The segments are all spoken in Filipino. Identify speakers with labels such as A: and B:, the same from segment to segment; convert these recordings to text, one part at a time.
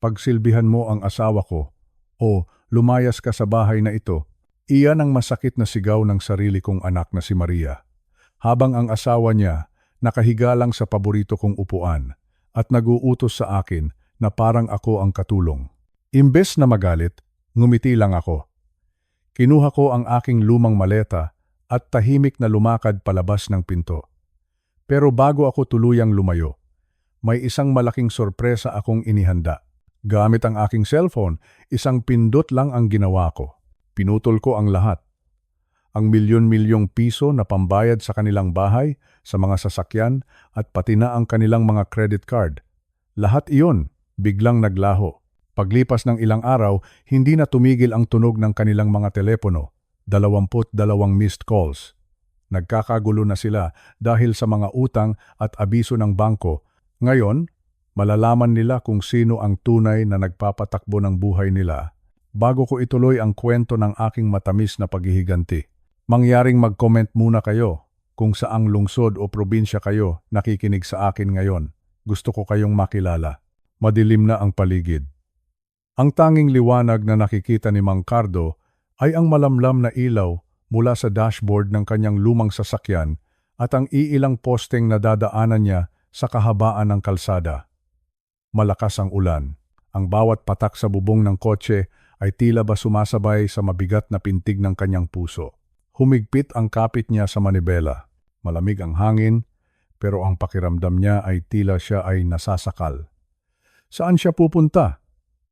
A: pagsilbihan mo ang asawa ko o lumayas ka sa bahay na ito. Iyan ang masakit na sigaw ng sarili kong anak na si Maria. Habang ang asawa niya nakahiga lang sa paborito kong upuan at naguutos sa akin na parang ako ang katulong. Imbes na magalit, ngumiti lang ako. Kinuha ko ang aking lumang maleta at tahimik na lumakad palabas ng pinto. Pero bago ako tuluyang lumayo, may isang malaking sorpresa akong inihanda. Gamit ang aking cellphone, isang pindot lang ang ginawa ko. Pinutol ko ang lahat. Ang milyon-milyong piso na pambayad sa kanilang bahay, sa mga sasakyan, at pati na ang kanilang mga credit card. Lahat iyon, biglang naglaho. Paglipas ng ilang araw, hindi na tumigil ang tunog ng kanilang mga telepono. 22 missed calls. Nagkakagulo na sila dahil sa mga utang at abiso ng bangko. Ngayon, malalaman nila kung sino ang tunay na nagpapatakbo ng buhay nila. Bago ko ituloy ang kwento ng aking matamis na paghihiganti, mangyaring mag-comment muna kayo kung saang lungsod o probinsya kayo nakikinig sa akin ngayon. Gusto ko kayong makilala. Madilim na ang paligid. Ang tanging liwanag na nakikita ni Mang Cardo ay ang malamlam na ilaw mula sa dashboard ng kanyang lumang sasakyan at ang iilang posteng na dadaanan niya sa kahabaan ng kalsada. Malakas ang ulan. Ang bawat patak sa bubong ng kotse ay tila ba sumasabay sa mabigat na pintig ng kanyang puso. Humigpit ang kapit niya sa manibela. Malamig ang hangin, pero ang pakiramdam niya ay tila siya ay nasasakal. Saan siya pupunta?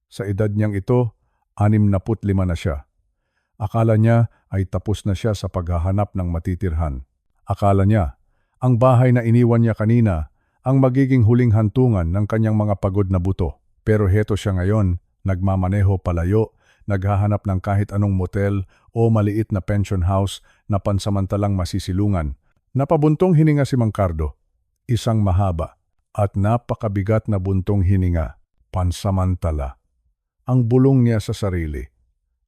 A: Sa edad niyang ito, 65 na siya. Akala niya ay tapos na siya sa paghahanap ng matitirhan. Akala niya, ang bahay na iniwan niya kanina ang magiging huling hantungan ng kanyang mga pagod na buto. Pero heto siya ngayon, nagmamaneho palayo, naghahanap ng kahit anong motel o maliit na pension house na pansamantalang masisilungan. Napabuntong hininga si Mang Cardo, isang mahaba at napakabigat na buntong hininga, pansamantala. Ang bulong niya sa sarili.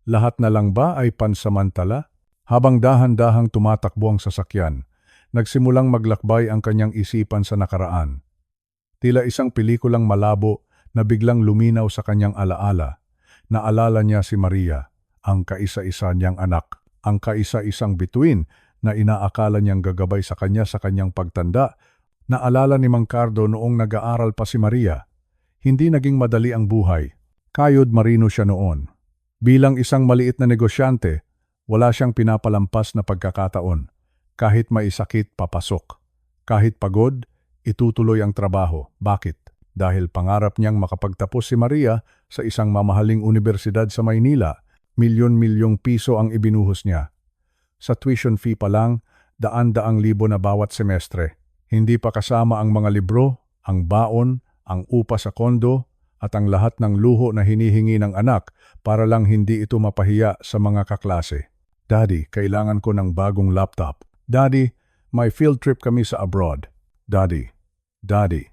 A: Lahat na lang ba ay pansamantala? Habang dahan-dahang tumatakbo ang sasakyan, nagsimulang maglakbay ang kanyang isipan sa nakaraan. Tila isang pelikulang malabo na biglang luminaw sa kanyang alaala. Naalala niya si Maria, ang kaisa-isa niyang anak, ang kaisa-isang bituin na inaakala niyang gagabay sa kanyang pagtanda. Naalala ni Mang Cardo noong nag-aaral pa si Maria. Hindi naging madali ang buhay. Kayod marino siya noon. Bilang isang maliit na negosyante, wala siyang pinapalampas na pagkakataon. Kahit may sakit, papasok. Kahit pagod, itutuloy ang trabaho. Bakit? Dahil pangarap niyang makapagtapos si Maria sa isang mamahaling universidad sa Maynila. Milyon-milyong piso ang ibinuhos niya. Sa tuition fee pa lang, daan-daang libo na bawat semestre. Hindi pa kasama ang mga libro, ang baon, ang upa sa kondo, at ang lahat ng luho na hinihingi ng anak para lang hindi ito mapahiya sa mga kaklase. Daddy, kailangan ko ng bagong laptop. Daddy, may field trip kami sa abroad. Daddy, Daddy,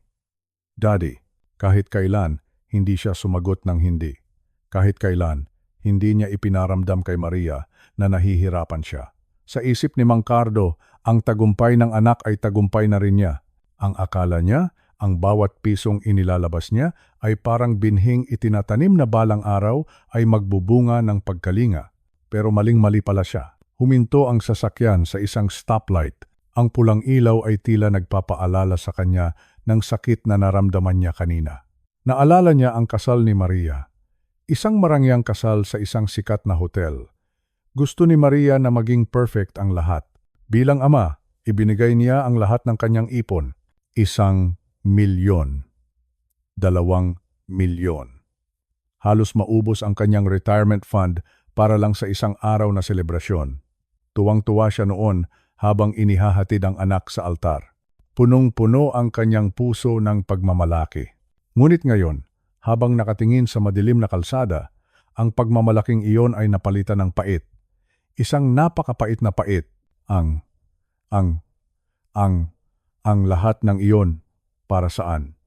A: Daddy. Kahit kailan, hindi siya sumagot ng hindi. Kahit kailan, hindi niya ipinaramdam kay Maria na nahihirapan siya. Sa isip ni Mang Cardo, ang tagumpay ng anak ay tagumpay na rin niya. Ang akala niya, ang bawat pisong inilalabas niya ay parang binhing itinatanim na balang araw ay magbubunga ng pagkalinga. Pero maling-mali pala siya. Huminto ang sasakyan sa isang stoplight. Ang pulang ilaw ay tila nagpapaalala sa kanya ng sakit na naramdaman niya kanina. Naalala niya ang kasal ni Maria. Isang marangyang kasal sa isang sikat na hotel. Gusto ni Maria na maging perfect ang lahat. Bilang ama, ibinigay niya ang lahat ng kanyang ipon. 1,000,000. 2,000,000. Halos maubos ang kanyang retirement fund para lang sa isang araw na selebrasyon. Tuwang-tuwa siya noon habang inihahatid ang anak sa altar. Punong-puno ang kanyang puso ng pagmamalaki. Ngunit ngayon, habang nakatingin sa madilim na kalsada, ang pagmamalaking iyon ay napalitan ng pait. Isang napakapait na pait. Ang lahat ng iyon para saan?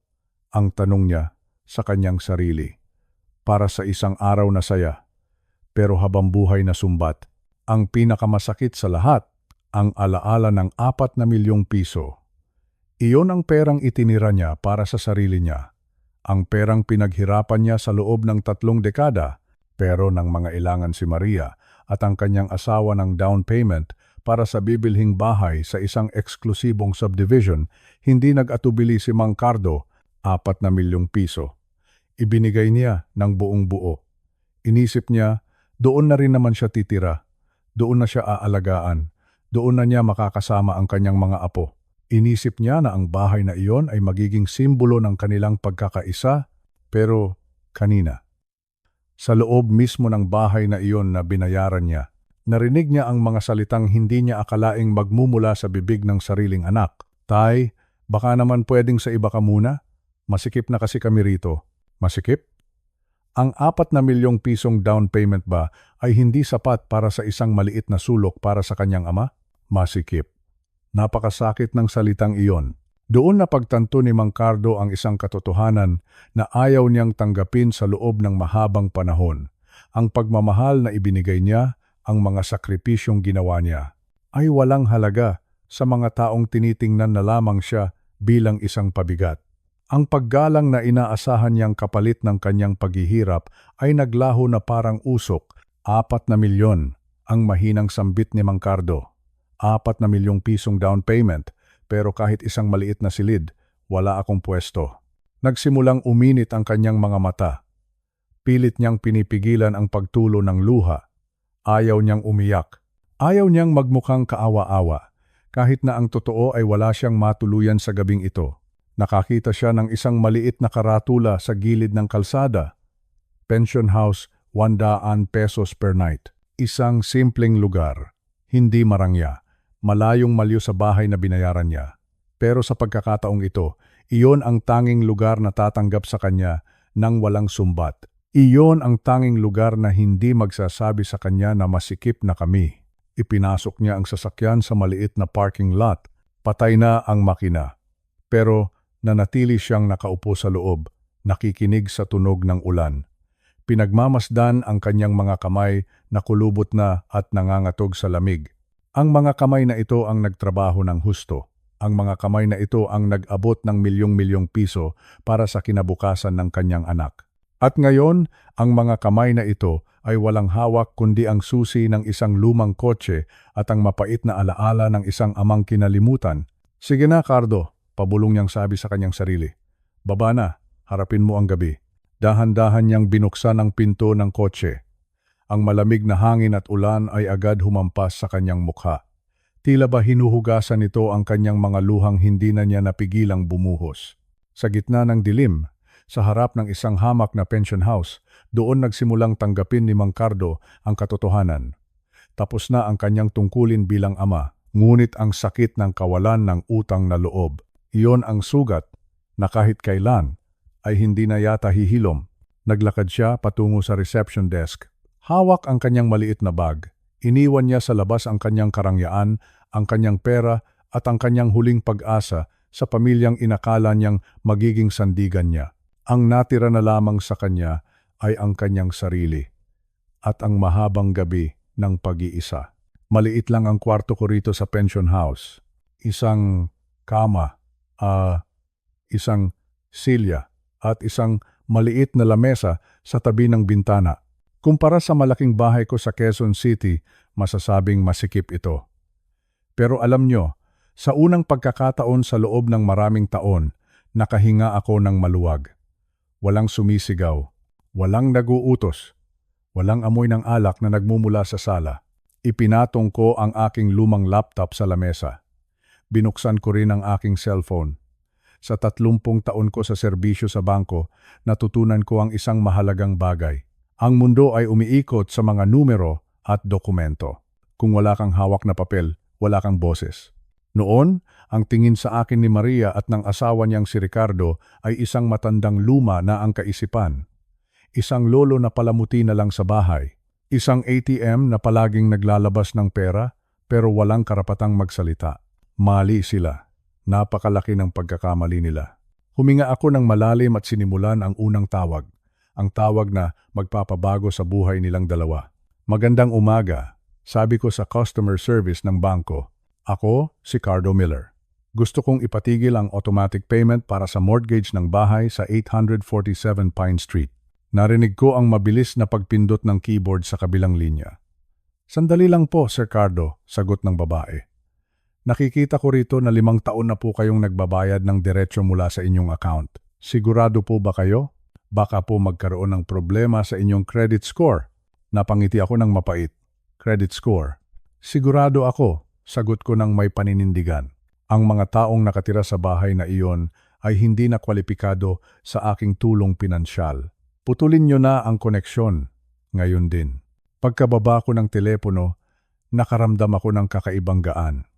A: Ang tanong niya sa kanyang sarili. Para sa isang araw na saya. Pero habang buhay na sumbat, ang pinakamasakit sa lahat, ang alaala ng 4 na milyong piso. Iyon ang perang itinira niya para sa sarili niya. Ang perang pinaghirapan niya sa loob ng 3 dekada, pero nang mangailangan si Maria at ang kanyang asawa ng down payment para sa bibilhing bahay sa isang eksklusibong subdivision, hindi nag-atubili si Mang Cardo, 4 milyong piso. Ibinigay niya ng buong buo. Inisip niya, doon na rin naman siya titira, doon na siya aalagaan, doon na niya makakasama ang kanyang mga apo. Inisip niya na ang bahay na iyon ay magiging simbolo ng kanilang pagkakaisa, pero kanina. Sa loob mismo ng bahay na iyon na binayaran niya, narinig niya ang mga salitang hindi niya akalaing magmumula sa bibig ng sariling anak. Tay, baka naman pwedeng sa iba ka muna? Masikip na kasi kami rito. Masikip? Ang 4 milyong pisong down payment ba ay hindi sapat para sa isang maliit na sulok para sa kanyang ama? Masikip. Napakasakit ng salitang iyon. Doon na pagtanto ni Mang Cardo ang isang katotohanan na ayaw niyang tanggapin sa loob ng mahabang panahon. Ang pagmamahal na ibinigay niya, ang mga sakripisyong ginawa niya, ay walang halaga sa mga taong tinitingnan na lamang siya bilang isang pabigat. Ang paggalang na inaasahan niyang kapalit ng kanyang paghihirap ay naglaho na parang usok. 4 na milyon ang mahinang sambit ni Mang Cardo. 4 na milyong pisong down payment, pero kahit isang maliit na silid, wala akong pwesto. Nagsimulang uminit ang kanyang mga mata. Pilit niyang pinipigilan ang pagtulo ng luha. Ayaw niyang umiyak. Ayaw niyang magmukhang kaawa-awa. Kahit na ang totoo ay wala siyang matuluyan sa gabing ito. Nakakita siya ng isang maliit na karatula sa gilid ng kalsada. Pension house, 100 pesos per night. Isang simpleng lugar. Hindi marangya. Malayong malyo sa bahay na binayaran niya. Pero sa pagkakataong ito, iyon ang tanging lugar na tatanggap sa kanya nang walang sumbat. Iyon ang tanging lugar na hindi magsasabi sa kanya na masikip na kami. Ipinasok niya ang sasakyan sa maliit na parking lot. Patay na ang makina. Pero nanatili siyang nakaupo sa loob, nakikinig sa tunog ng ulan. Pinagmamasdan ang kanyang mga kamay na kulubot na at nangangatog sa lamig. Ang mga kamay na ito ang nagtrabaho ng husto. Ang mga kamay na ito ang nag-abot ng milyong-milyong piso para sa kinabukasan ng kanyang anak. At ngayon, ang mga kamay na ito ay walang hawak kundi ang susi ng isang lumang kotse at ang mapait na alaala ng isang amang kinalimutan. Sige na, Cardo, pabulong niyang sabi sa kanyang sarili. Baba na, harapin mo ang gabi. Dahan-dahan niyang binuksan ang pinto ng kotse. Ang malamig na hangin at ulan ay agad humampas sa kanyang mukha. Tila ba hinuhugasan nito ang kanyang mga luhang hindi na niya napigilang bumuhos. Sa gitna ng dilim, sa harap ng isang hamak na pension house, doon nagsimulang tanggapin ni Mang Cardo ang katotohanan. Tapos na ang kanyang tungkulin bilang ama, ngunit ang sakit ng kawalan ng utang na loob. Iyon ang sugat na kahit kailan ay hindi na yata hihilom. Naglakad siya patungo sa reception desk. Hawak ang kanyang maliit na bag. Iniwan niya sa labas ang kanyang karangyaan, ang kanyang pera at ang kanyang huling pag-asa sa pamilyang inakala niyang magiging sandigan niya. Ang natira na lamang sa kanya ay ang kanyang sarili at ang mahabang gabi ng pag-iisa. Maliit lang ang kwarto ko rito sa pension house. Isang kama, isang silya at isang maliit na lamesa sa tabi ng bintana. Kumpara sa malaking bahay ko sa Quezon City, masasabing masikip ito. Pero alam nyo, sa unang pagkakataon sa loob ng maraming taon, nakahinga ako ng maluwag. Walang sumisigaw, walang naguutos, walang amoy ng alak na nagmumula sa sala. Ipinatong ko ang aking lumang laptop sa lamesa. Binuksan ko rin ang aking cellphone. Sa 30 taon ko sa serbisyo sa bangko, natutunan ko ang isang mahalagang bagay. Ang mundo ay umiikot sa mga numero at dokumento. Kung wala kang hawak na papel, wala kang boses. Noon, ang tingin sa akin ni Maria at ng asawa niyang si Ricardo ay isang matandang luma na ang kaisipan. Isang lolo na palamuti na lang sa bahay. Isang ATM na palaging naglalabas ng pera pero walang karapatang magsalita. Mali sila. Napakalaki ng pagkakamali nila. Huminga ako ng malalim at sinimulan ang unang tawag. Ang tawag na magpapabago sa buhay nilang dalawa. Magandang umaga, sabi ko sa customer service ng bangko. Ako si Cardo Miller. Gusto kong ipatigil ang automatic payment para sa mortgage ng bahay sa 847 Pine Street. Narinig ko ang mabilis na pagpindot ng keyboard sa kabilang linya. Sandali lang po, Sir Cardo, sagot ng babae. Nakikita ko rito na 5 taon na po kayong nagbabayad ng diretsyo mula sa inyong account. Sigurado po ba kayo? Baka po magkaroon ng problema sa inyong credit score. Napangiti ako ng mapait. Credit score. Sigurado ako, sagot ko ng may paninindigan. Ang mga taong nakatira sa bahay na iyon ay hindi na kwalipikado sa aking tulong pinansyal. Putulin nyo na ang koneksyon. Ngayon din. Pagkababa ko ng telepono, nakaramdam ako ng kakaibang gaan.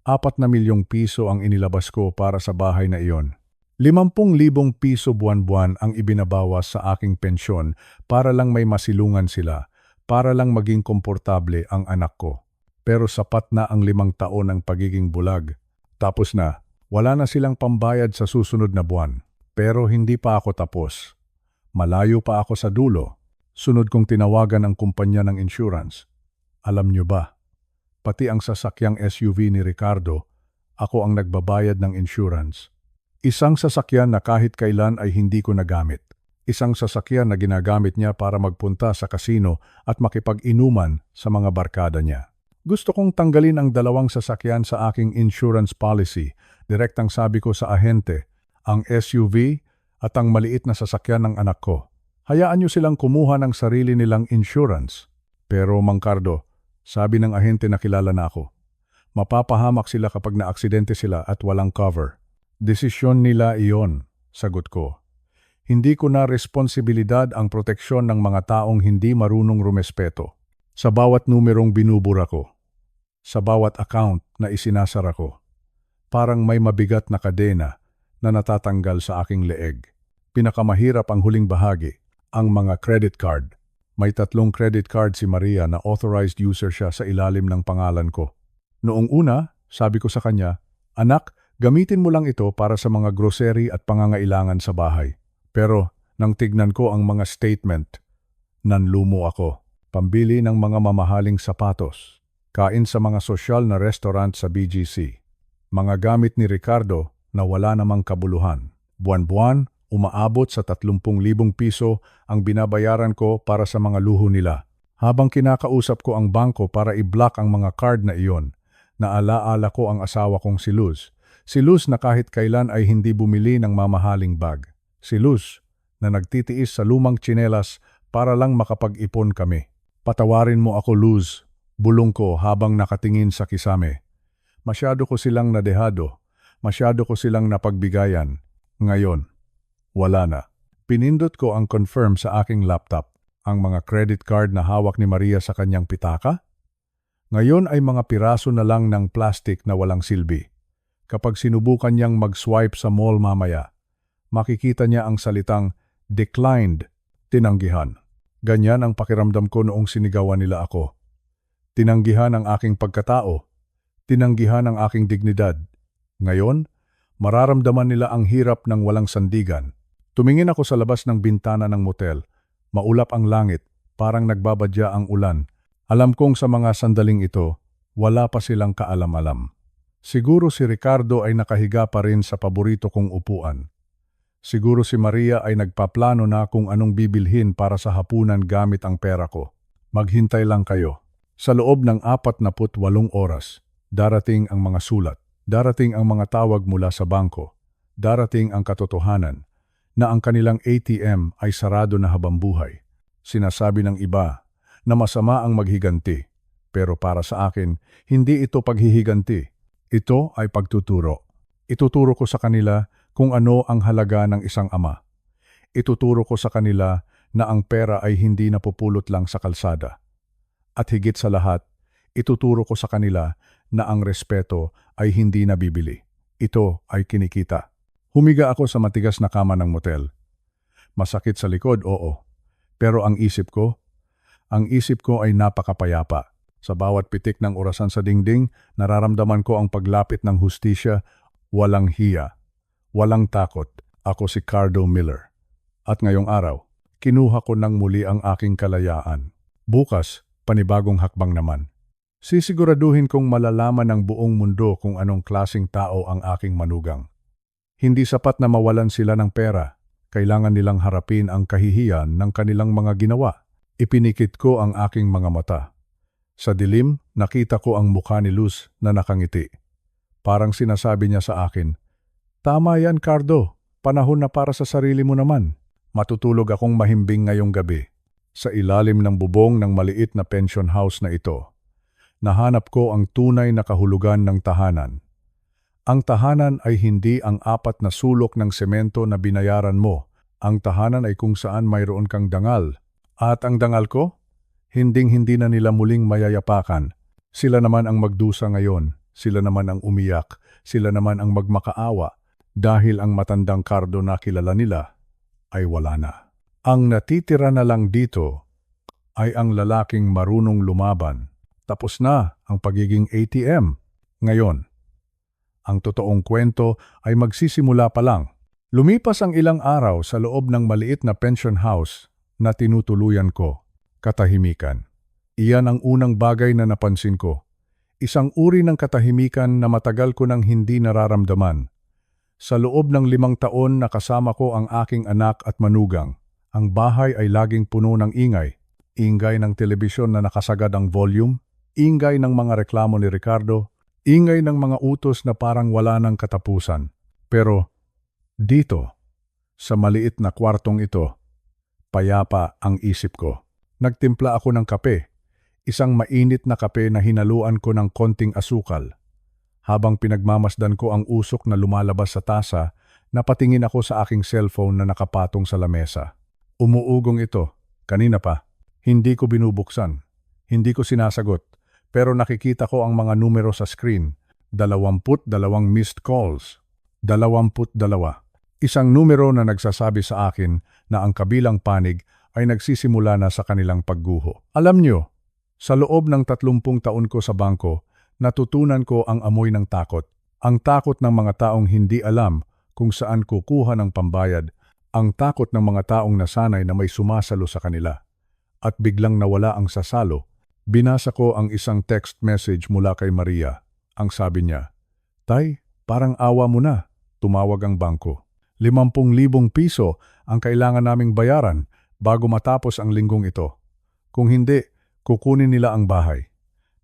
A: 4 na milyong piso ang inilabas ko para sa bahay na iyon. 50,000 piso buwan-buwan ang ibinabawas sa aking pensyon para lang may masilungan sila, para lang maging komportable ang anak ko. Pero sapat na ang 5 taon ng pagiging bulag. Tapos na, wala na silang pambayad sa susunod na buwan. Pero hindi pa ako tapos. Malayo pa ako sa dulo. Sunod kong tinawagan ang kumpanya ng insurance. Alam nyo ba? Pati ang sasakyang SUV ni Ricardo, ako ang nagbabayad ng insurance. Isang sasakyan na kahit kailan ay hindi ko nagamit. Isang sasakyan na ginagamit niya para magpunta sa kasino at makipag-inuman sa mga barkada niya. Gusto kong tanggalin ang 2 sasakyan sa aking insurance policy. Direktang sabi ko sa ahente, ang SUV at ang maliit na sasakyan ng anak ko. Hayaan niyo silang kumuha ng sarili nilang insurance. Pero Mang Cardo, sabi ng ahente na kilala na ako, mapapahamak sila kapag naaksidente sila at walang cover. Desisyon nila iyon, sagot ko. Hindi ko na responsibilidad ang proteksyon ng mga taong hindi marunong rumespeto. Sa bawat numerong binubura ko, sa bawat account na isinasara ko, parang may mabigat na kadena na natatanggal sa aking leeg. Pinakamahirap ang huling bahagi, ang mga credit card. May 3 credit card si Maria na authorized user siya sa ilalim ng pangalan ko. Noong una, sabi ko sa kanya, "Anak, gamitin mo lang ito para sa mga grocery at pangangailangan sa bahay." Pero nang tignan ko ang mga statement, nanlumo ako. Pambili ng mga mamahaling sapatos, kain sa mga sosyal na restaurant sa BGC, mga gamit ni Ricardo na wala namang kabuluhan. Buwan-buwan, umaabot sa 30,000 piso ang binabayaran ko para sa mga luho nila. Habang kinakausap ko ang bangko para i-block ang mga card na iyon, naalaala ko ang asawa kong si Luz. Si Luz na kahit kailan ay hindi bumili ng mamahaling bag. Si Luz na nagtitiis sa lumang tsinelas para lang makapag-ipon kami. "Patawarin mo ako, Luz," bulong ko habang nakatingin sa kisame. Masyado ko silang nadehado, masyado ko silang napagbigayan. Ngayon, wala na. Pinindot ko ang confirm sa aking laptop, ang mga credit card na hawak ni Maria sa kanyang pitaka. Ngayon ay mga piraso na lang ng plastic na walang silbi. Kapag sinubukan niyang mag-swipe sa mall mamaya, makikita niya ang salitang declined, tinanggihan. Ganyan ang pakiramdam ko noong sinigawan nila ako. Tinanggihan ang aking pagkatao. Tinanggihan ang aking dignidad. Ngayon, mararamdaman nila ang hirap ng walang sandigan. Tumingin ako sa labas ng bintana ng motel. Maulap ang langit, parang nagbabadya ang ulan. Alam kong sa mga sandaling ito, wala pa silang kaalam-alam. Siguro si Ricardo ay nakahiga pa rin sa paborito kong upuan. Siguro si Maria ay nagpaplano na kung anong bibilhin para sa hapunan gamit ang pera ko. Maghintay lang kayo. Sa loob ng 48 oras, darating ang mga sulat, darating ang mga tawag mula sa bangko, darating ang katotohanan na ang kanilang ATM ay sarado na habambuhay. Sinasabi ng iba na masama ang maghiganti, pero para sa akin, hindi ito paghihiganti. Ito ay pagtuturo. Ituturo ko sa kanila kung ano ang halaga ng isang ama. Ituturo ko sa kanila na ang pera ay hindi napupulot lang sa kalsada. At higit sa lahat, ituturo ko sa kanila na ang respeto ay hindi nabibili. Ito ay kinikita. Humiga ako sa matigas na kama ng motel. Masakit sa likod, oo. Pero ang isip ko ay napakapayapa. Sa bawat pitik ng orasan sa dingding, nararamdaman ko ang paglapit ng hustisya, walang hiya. Walang takot, ako si Cardo Miller. At ngayong araw, kinuha ko ng muli ang aking kalayaan. Bukas, panibagong hakbang naman. Sisiguraduhin kong malalaman ng buong mundo kung anong klasing tao ang aking manugang. Hindi sapat na mawalan sila ng pera. Kailangan nilang harapin ang kahihiyan ng kanilang mga ginawa. Ipinikit ko ang aking mga mata. Sa dilim, nakita ko ang mukha ni Luz na nakangiti. Parang sinasabi niya sa akin, "Tama yan, Cardo. Panahon na para sa sarili mo naman." Matutulog akong mahimbing ngayong gabi. Sa ilalim ng bubong ng maliit na pension house na ito, nahanap ko ang tunay na kahulugan ng tahanan. Ang tahanan ay hindi ang 4 na sulok ng semento na binayaran mo. Ang tahanan ay kung saan mayroon kang dangal. At ang dangal ko? Hinding-hindi na nila muling mayayapakan. Sila naman ang magdusa ngayon. Sila naman ang umiyak. Sila naman ang magmakaawa. Dahil ang matandang Cardo na kilala nila ay wala na. Ang natitira na lang dito ay ang lalaking marunong lumaban. Tapos na ang pagiging ATM. Ngayon, ang totoong kwento ay magsisimula pa lang. Lumipas ang ilang araw sa loob ng maliit na pension house na tinutuluyan ko. Katahimikan. Iyan ang unang bagay na napansin ko. Isang uri ng katahimikan na matagal ko nang hindi nararamdaman. Sa loob ng 5 taon na kasama ko ang aking anak at manugang, ang bahay ay laging puno ng ingay. Ingay ng telebisyon na nakasagad ang volume, ingay ng mga reklamo ni Ricardo, ingay ng mga utos na parang wala ng katapusan. Pero dito, sa maliit na kwartong ito, payapa ang isip ko. Nagtimpla ako ng kape, isang mainit na kape na hinaluan ko ng konting asukal. Habang pinagmamasdan ko ang usok na lumalabas sa tasa, napatingin ako sa aking cellphone na nakapatong sa lamesa. Umuugong ito, kanina pa. Hindi ko binubuksan, hindi ko sinasagot, pero nakikita ko ang mga numero sa screen. 22 missed calls. 22. Isang numero na nagsasabi sa akin na ang kabilang panig ay nagsisimula na sa kanilang pagguho. Alam nyo, sa loob ng 30 taon ko sa bangko, natutunan ko ang amoy ng takot. Ang takot ng mga taong hindi alam kung saan kukuha ng pambayad. Ang takot ng mga taong nasanay na may sumasalo sa kanila. At biglang nawala ang sasalo. Binasa ko ang isang text message mula kay Maria. Ang sabi niya, "Tay, parang awa mo na." Tumawag ang bangko. 50,000 piso ang kailangan naming bayaran bago matapos ang linggong ito. Kung hindi, kukunin nila ang bahay.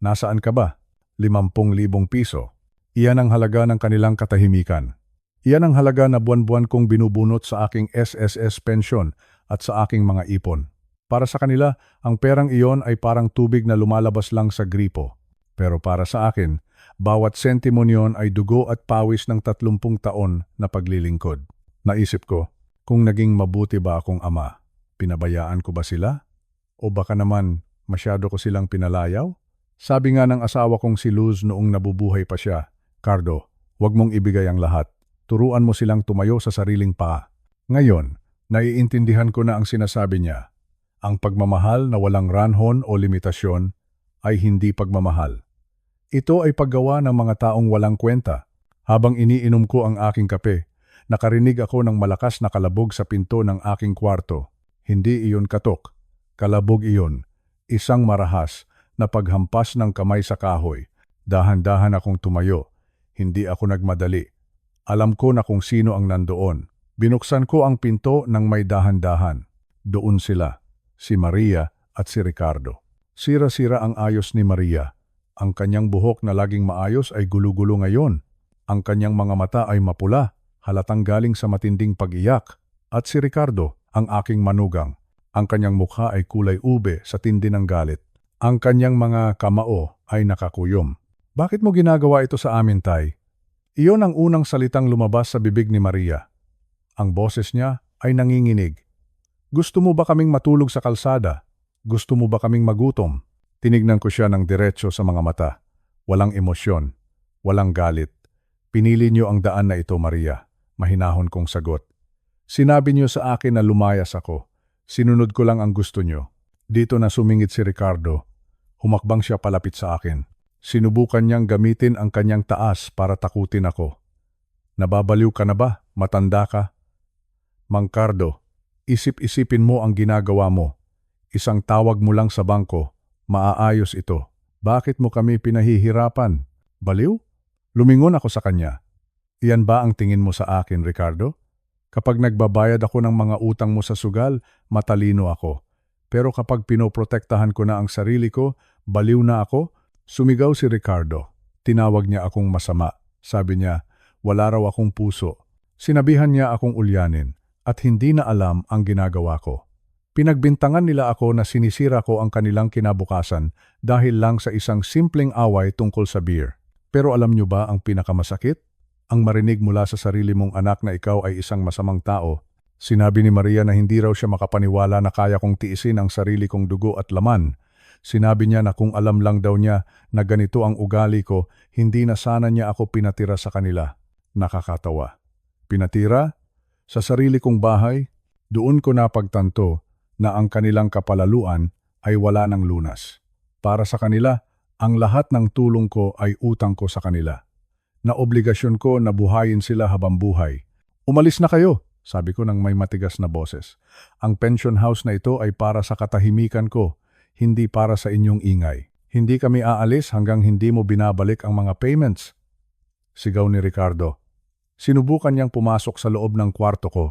A: Nasaan ka ba? 50,000 piso. Iyan ang halaga ng kanilang katahimikan. Iyan ang halaga na buwan-buwan kong binubunot sa aking SSS pension at sa aking mga ipon. Para sa kanila, ang perang iyon ay parang tubig na lumalabas lang sa gripo. Pero para sa akin, bawat sentimo niyon ay dugo at pawis ng 30 taon na paglilingkod. Naisip ko, kung naging mabuti ba akong ama, pinabayaan ko ba sila? O baka naman masyado ko silang pinalayaw? Sabi nga ng asawa kong si Luz noong nabubuhay pa siya, "Cardo, huwag mong ibigay ang lahat. Turuan mo silang tumayo sa sariling paa." Ngayon, naiintindihan ko na ang sinasabi niya. Ang pagmamahal na walang ranhon o limitasyon ay hindi pagmamahal. Ito ay paggawa ng mga taong walang kwenta. Habang iniinom ko ang aking kape, nakarinig ako ng malakas na kalabog sa pinto ng aking kwarto. Hindi iyon katok. Kalabog iyon. Isang marahas na paghampas ng kamay sa kahoy. Dahan-dahan akong tumayo. Hindi ako nagmadali. Alam ko na kung sino ang nandoon. Binuksan ko ang pinto ng may dahan-dahan. Doon sila, si Maria at si Ricardo. Sira-sira ang ayos ni Maria. Ang kanyang buhok na laging maayos ay gulo-gulo ngayon. Ang kanyang mga mata ay mapula, halatang galing sa matinding pag-iyak. At si Ricardo, ang aking manugang. Ang kanyang mukha ay kulay ube sa tindi ng galit. Ang kanyang mga kamao ay nakakuyom. "Bakit mo ginagawa ito sa amin, Tay?" Iyon ang unang salitang lumabas sa bibig ni Maria. Ang boses niya ay nanginginig. "Gusto mo ba kaming matulog sa kalsada? Gusto mo ba kaming magutom?" Tinignan ko siya ng diretso sa mga mata. Walang emosyon, walang galit. "Pinili niyo ang daan na ito, Maria." Mahinahon kong sagot. "Sinabi niyo sa akin na lumayas ako. Sinunod ko lang ang gusto niyo." Dito na sumingit si Ricardo. Humakbang siya palapit sa akin. Sinubukan niyang gamitin ang kanyang taas para takutin ako. "Nababaliw ka na ba? Matanda ka?" "Mang Cardo, isip-isipin mo ang ginagawa mo. Isang tawag mo lang sa bangko, maaayos ito. Bakit mo kami pinahihirapan? Baliw? Lumingon ako sa kanya. Iyan ba ang tingin mo sa akin, Ricardo? Kapag nagbabayad ako ng mga utang mo sa sugal, matalino ako. Pero kapag pinoprotektahan ko na ang sarili ko, baliw na ako? Sumigaw si Ricardo. Tinawag niya akong masama. Sabi niya, wala raw akong puso. Sinabihan niya akong ulyanin at hindi na alam ang ginagawa ko. Pinagbintangan nila ako na sinisira ko ang kanilang kinabukasan dahil lang sa isang simpleng away tungkol sa beer. Pero alam niyo ba ang pinakamasakit? Ang marinig mula sa sarili mong anak na ikaw ay isang masamang tao. Sinabi ni Maria na hindi raw siya makapaniwala na kaya kong tiisin ang sarili kong dugo at laman. Sinabi niya na kung alam lang daw niya na ganito ang ugali ko, hindi na sana niya ako pinatira sa kanila. Nakakatawa. Pinatira? Sa sarili kong bahay? Doon ko napagtanto na ang kanilang kapalaluan ay wala ng lunas. Para sa kanila, ang lahat ng tulong ko ay utang ko sa kanila. Na obligasyon ko na buhayin sila habang buhay. Umalis na kayo, sabi ko ng may matigas na boses. Ang pension house na ito ay para sa katahimikan ko, hindi para sa inyong ingay. Hindi kami aalis hanggang hindi mo binabalik ang mga payments. Sigaw ni Ricardo. Sinubukan niyang pumasok sa loob ng kwarto ko.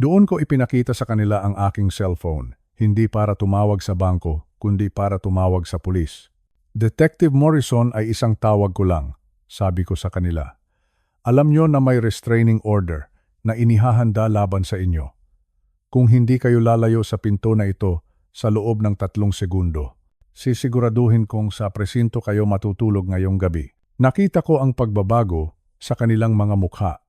A: Doon ko ipinakita sa kanila ang aking cellphone, hindi para tumawag sa bangko, kundi para tumawag sa pulis. Detective Morrison ay isang tawag ko lang, sabi ko sa kanila. Alam niyo na may restraining order na inihahanda laban sa inyo. Kung hindi kayo lalayo sa pinto na ito sa loob ng 3 segundo, sisiguraduhin kong sa presinto kayo matutulog ngayong gabi. Nakita ko ang pagbabago sa kanilang mga mukha.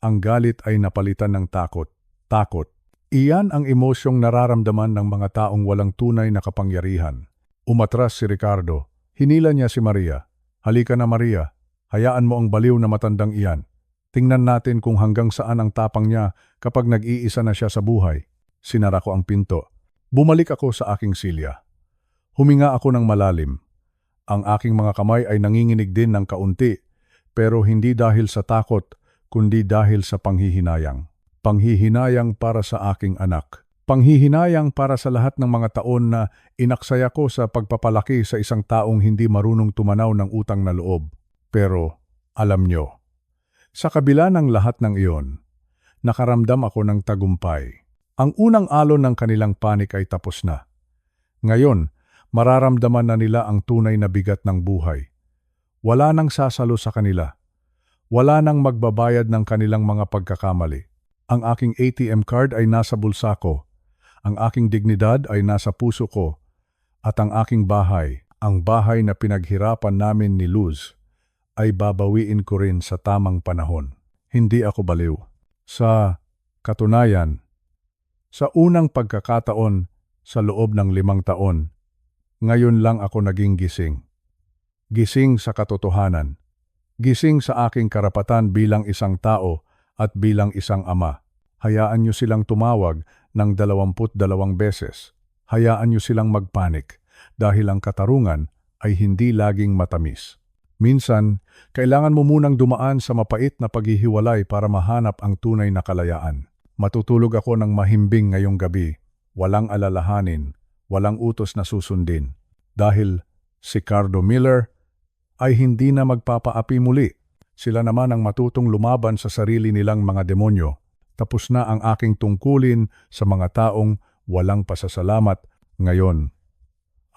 A: Ang galit ay napalitan ng takot. Takot. Iyan ang emosyong nararamdaman ng mga taong walang tunay na kapangyarihan. Umatras si Ricardo. Hinila niya si Maria. Halika na Maria, hayaan mo ang baliw na matandang iyan. Tingnan natin kung hanggang saan ang tapang niya kapag nag-iisa na siya sa buhay. Sinara ko ang pinto. Bumalik ako sa aking silya. Huminga ako ng malalim. Ang aking mga kamay ay nanginginig din ng kaunti, pero hindi dahil sa takot, kundi dahil sa panghihinayang. Panghihinayang para sa aking anak. Panghihinayang para sa lahat ng mga taon na inaksaya ko sa pagpapalaki sa isang taong hindi marunong tumanaw ng utang na loob. Pero, alam nyo, sa kabila ng lahat ng iyon, nakaramdam ako ng tagumpay. Ang unang alon ng kanilang panik ay tapos na. Ngayon, mararamdaman na nila ang tunay na bigat ng buhay. Wala nang sasalo sa kanila. Wala nang magbabayad ng kanilang mga pagkakamali. Ang aking ATM card ay nasa bulsa ko. Ang aking dignidad ay nasa puso ko, at ang aking bahay, ang bahay na pinaghirapan namin ni Luz, ay babawiin ko rin sa tamang panahon. Hindi ako baliw. Sa katunayan, sa unang pagkakataon sa loob ng 5 taon, ngayon lang ako naging gising. Gising sa katotohanan. Gising sa aking karapatan bilang isang tao at bilang isang ama. Hayaan niyo silang tumawag ng 22 beses. Hayaan niyo silang magpanik dahil ang katarungan ay hindi laging matamis. Minsan, kailangan mo munang dumaan sa mapait na paghihiwalay para mahanap ang tunay na kalayaan. Matutulog ako ng mahimbing ngayong gabi, walang alalahanin, walang utos na susundin. Dahil si Cardo Miller ay hindi na magpapaapi muli. Sila naman ang matutong lumaban sa sarili nilang mga demonyo. Tapos na ang aking tungkulin sa mga taong walang pasasalamat ngayon.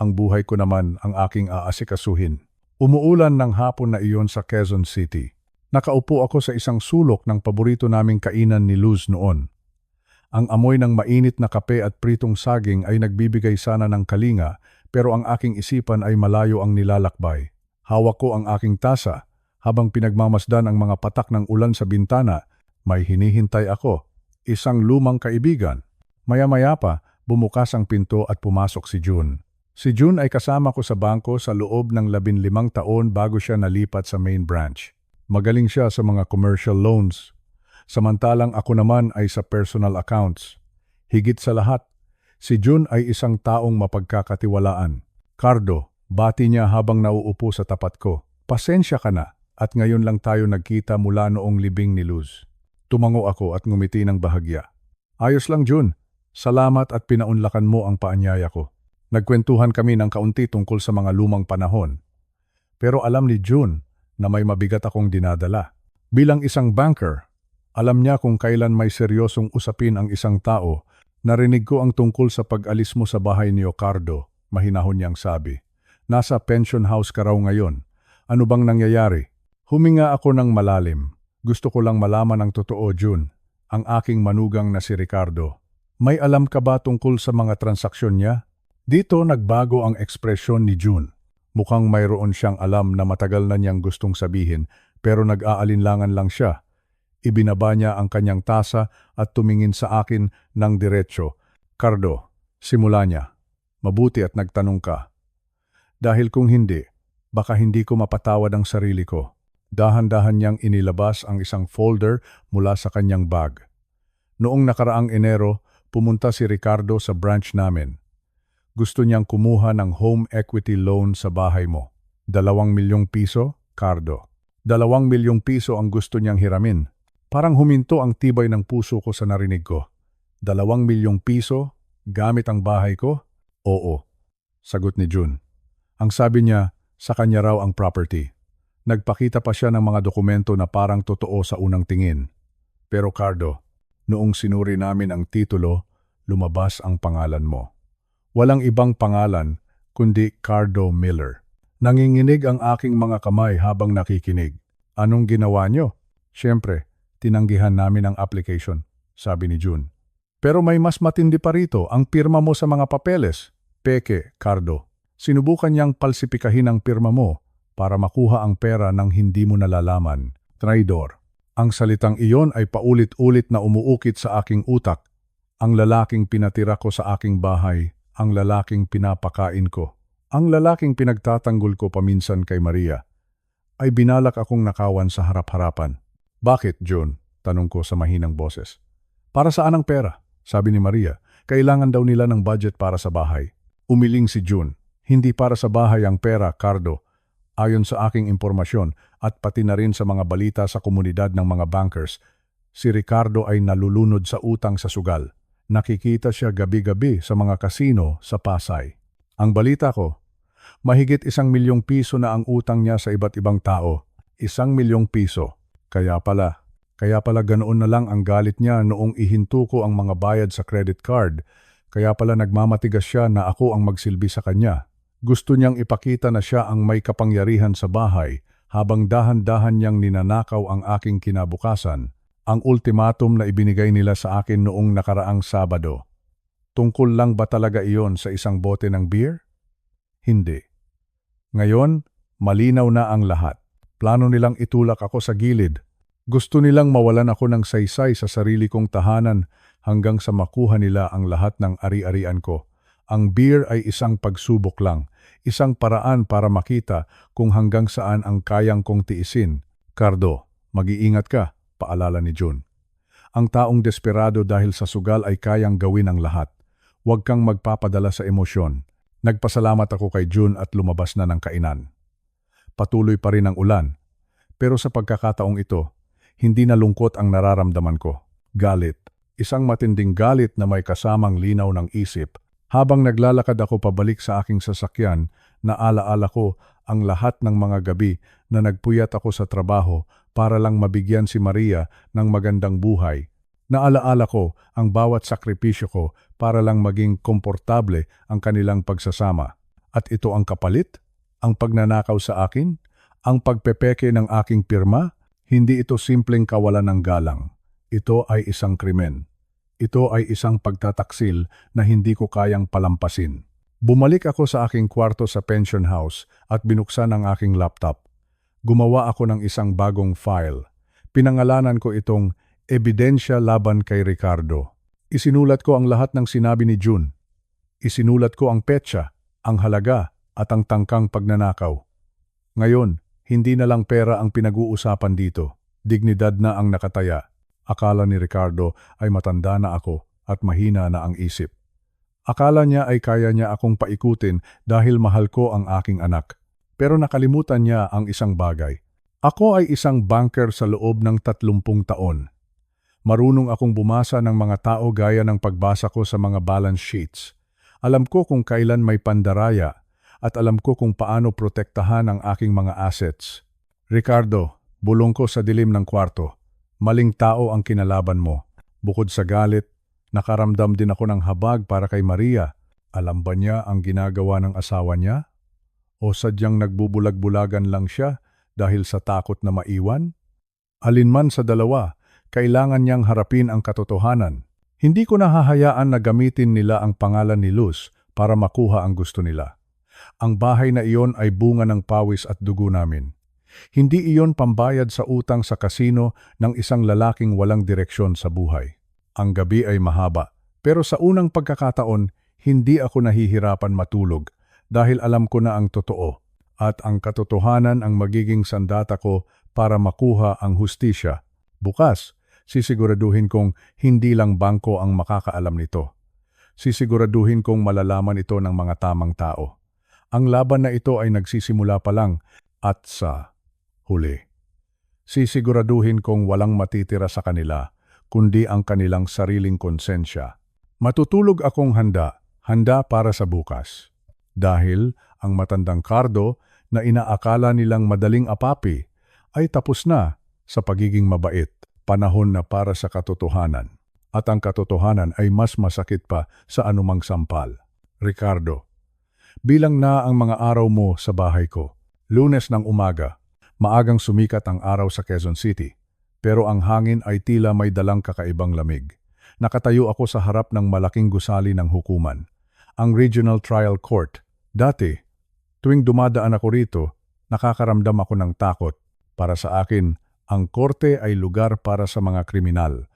A: Ang buhay ko naman ang aking aasikasuhin. Umuulan ng hapon na iyon sa Quezon City. Nakaupo ako sa isang sulok ng paborito naming kainan ni Luz noon. Ang amoy ng mainit na kape at pritong saging ay nagbibigay sana ng kalinga, pero ang aking isipan ay malayo ang nilalakbay. Hawak ko ang aking tasa habang pinagmamasdan ang mga patak ng ulan sa bintana. May hinihintay ako, isang lumang kaibigan. Maya-maya pa, bumukas ang pinto at pumasok si June. Si June ay kasama ko sa bangko sa loob ng 15 taon bago siya nalipat sa main branch. Magaling siya sa mga commercial loans. Samantalang ako naman ay sa personal accounts. Higit sa lahat, si June ay isang taong mapagkakatiwalaan. Cardo, bati niya habang nauupo sa tapat ko. Pasensya ka na at ngayon lang tayo nagkita mula noong libing ni Luz. Tumango ako at ngumiti ng bahagya. Ayos lang June, salamat at pinaunlakan mo ang paanyaya ko. Nagkwentuhan kami ng kaunti tungkol sa mga lumang panahon. Pero alam ni June na may mabigat akong dinadala. Bilang isang banker, alam niya kung kailan may seryosong usapin ang isang tao. Narinig ko ang tungkol sa pag-alis mo sa bahay ni Ricardo, mahinahon niyang sabi. Nasa pension house ka raw ngayon. Ano bang nangyayari? Huminga ako ng malalim. Gusto ko lang malaman ang totoo, June. Ang aking manugang na si Ricardo. May alam ka ba tungkol sa mga transaksyon niya? Dito nagbago ang ekspresyon ni June. Mukhang mayroon siyang alam na matagal na niyang gustong sabihin pero nag-aalinlangan lang siya. Ibinaba niya ang kanyang tasa at tumingin sa akin ng diretso. Cardo, simula niya. Mabuti at nagtanong ka. Dahil kung hindi, baka hindi ko mapatawad ang sarili ko. Dahan-dahan niyang inilabas ang isang folder mula sa kanyang bag. Noong nakaraang Enero, pumunta si Ricardo sa branch namin. Gusto niyang kumuha ng home equity loan sa bahay mo. 2 milyong piso, Cardo. 2 milyong piso ang gusto niyang hiramin. Parang huminto ang tibay ng puso ko sa narinig ko. 2 milyong piso, gamit ang bahay ko? Oo, sagot ni June. Ang sabi niya, sa kanya raw ang property. Nagpakita pa siya ng mga dokumento na parang totoo sa unang tingin. Pero Cardo, noong sinuri namin ang titulo, lumabas ang pangalan mo. Walang ibang pangalan, kundi Cardo Miller. Nanginginig ang aking mga kamay habang nakikinig. Anong ginawa niyo? Siyempre, tinanggihan namin ang application, sabi ni June. Pero may mas matindi pa rito, ang pirma mo sa mga papeles. Peke, Cardo. Sinubukan niyang palsipikahin ang pirma mo para makuha ang pera nang hindi mo nalalaman. Traidor. Ang salitang iyon ay paulit-ulit na umuukit sa aking utak. Ang lalaking pinatira ko sa aking bahay, ang lalaking pinapakain ko, ang lalaking pinagtatanggol ko paminsan kay Maria, ay binalak akong nakawan sa harap-harapan. Bakit, June? Tanong ko sa mahinang boses. Para saan ang pera? Sabi ni Maria. Kailangan daw nila ng budget para sa bahay. Umiling si June. Hindi para sa bahay ang pera, Cardo. Ayon sa aking impormasyon at pati na rin sa mga balita sa komunidad ng mga bankers, si Ricardo ay nalulunod sa utang sa sugal. Nakikita siya gabi-gabi sa mga kasino sa Pasay. Ang balita ko, mahigit 1 milyong piso na ang utang niya sa iba't ibang tao. 1 milyong piso. Kaya pala ganoon na lang ang galit niya noong ihinto ko ang mga bayad sa credit card. Kaya pala nagmamatigas siya na ako ang magsilbi sa kanya. Gusto niyang ipakita na siya ang may kapangyarihan sa bahay habang dahan-dahan niyang ninanakaw ang aking kinabukasan, ang ultimatum na ibinigay nila sa akin noong nakaraang Sabado. Tungkol lang ba talaga iyon sa isang bote ng beer? Hindi. Ngayon, malinaw na ang lahat. Plano nilang itulak ako sa gilid. Gusto nilang mawalan ako ng saysay sa sarili kong tahanan hanggang sa makuha nila ang lahat ng ari-arian ko. Ang beer ay isang pagsubok lang, isang paraan para makita kung hanggang saan ang kayang kong tiisin. Cardo, mag-iingat ka, paalala ni June. Ang taong desperado dahil sa sugal ay kayang gawin ang lahat. Huwag kang magpapadala sa emosyon. Nagpasalamat ako kay June at lumabas na ng kainan. Patuloy pa rin ang ulan. Pero sa pagkakataong ito, hindi na lungkot ang nararamdaman ko. Galit. Isang matinding galit na may kasamang linaw ng isip. Habang naglalakad ako pabalik sa aking sasakyan, naalaala ko ang lahat ng mga gabi na nagpuyat ako sa trabaho para lang mabigyan si Maria ng magandang buhay. Naalaala ko ang bawat sakripisyo ko para lang maging komportable ang kanilang pagsasama. At ito ang kapalit? Ang pagnanakaw sa akin? Ang pagpepeke ng aking pirma? Hindi ito simpleng kawalan ng galang. Ito ay isang krimen. Ito ay isang pagtataksil na hindi ko kayang palampasin. Bumalik ako sa aking kwarto sa pension house at binuksan ang aking laptop. Gumawa ako ng isang bagong file. Pinangalanan ko itong Ebidensya Laban kay Ricardo. Isinulat ko ang lahat ng sinabi ni June. Isinulat ko ang petsa, ang halaga at ang tangkang pagnanakaw. Ngayon, hindi na lang pera ang pinag-uusapan dito. Dignidad na ang nakataya. Akala ni Ricardo ay matanda na ako at mahina na ang isip. Akala niya ay kaya niya akong paikutin dahil mahal ko ang aking anak. Pero nakalimutan niya ang isang bagay. Ako ay isang banker sa loob ng 30 taon. Marunong akong bumasa ng mga tao gaya ng pagbasa ko sa mga balance sheets. Alam ko kung kailan may pandaraya. at alam ko kung paano protektahan ang aking mga assets. Ricardo, bulong ko sa dilim ng kwarto. Maling tao ang kinalaban mo. Bukod sa galit, nakaramdam din ako ng habag para kay Maria. Alam ba niya ang ginagawa ng asawa niya? O sadyang nagbubulag-bulagan lang siya dahil sa takot na maiwan? Alinman sa dalawa, kailangan niyang harapin ang katotohanan. Hindi ko nahahayaan na gamitin nila ang pangalan ni Luz para makuha ang gusto nila. Ang bahay na iyon ay bunga ng pawis at dugo namin. Hindi iyon pambayad sa utang sa kasino ng isang lalaking walang direksyon sa buhay. Ang gabi ay mahaba, pero sa unang pagkakataon, hindi ako nahihirapan matulog dahil alam ko na ang totoo at ang katotohanan ang magiging sandata ko para makuha ang hustisya. Bukas, sisiguraduhin kong hindi lang bangko ang makakaalam nito. Sisiguraduhin kong malalaman ito ng mga tamang tao. Ang laban na ito ay nagsisimula pa lang at sa huli. Sisiguraduhin kong walang matitira sa kanila, kundi ang kanilang sariling konsensya. Matutulog akong handa para sa bukas. Dahil ang matandang Cardo na inaakala nilang madaling apapi ay tapos na sa pagiging mabait, panahon na para sa katotohanan. At ang katotohanan ay mas masakit pa sa anumang sampal. Ricardo, bilang na ang mga araw mo sa bahay ko. Lunes ng umaga, maagang sumikat ang araw sa Quezon City, pero ang hangin ay tila may dalang kakaibang lamig. Nakatayo ako sa harap ng malaking gusali ng hukuman, ang Regional Trial Court. Dati, tuwing dumadaan ako rito, nakakaramdam ako ng takot. Para sa akin, ang korte ay lugar para sa mga kriminal,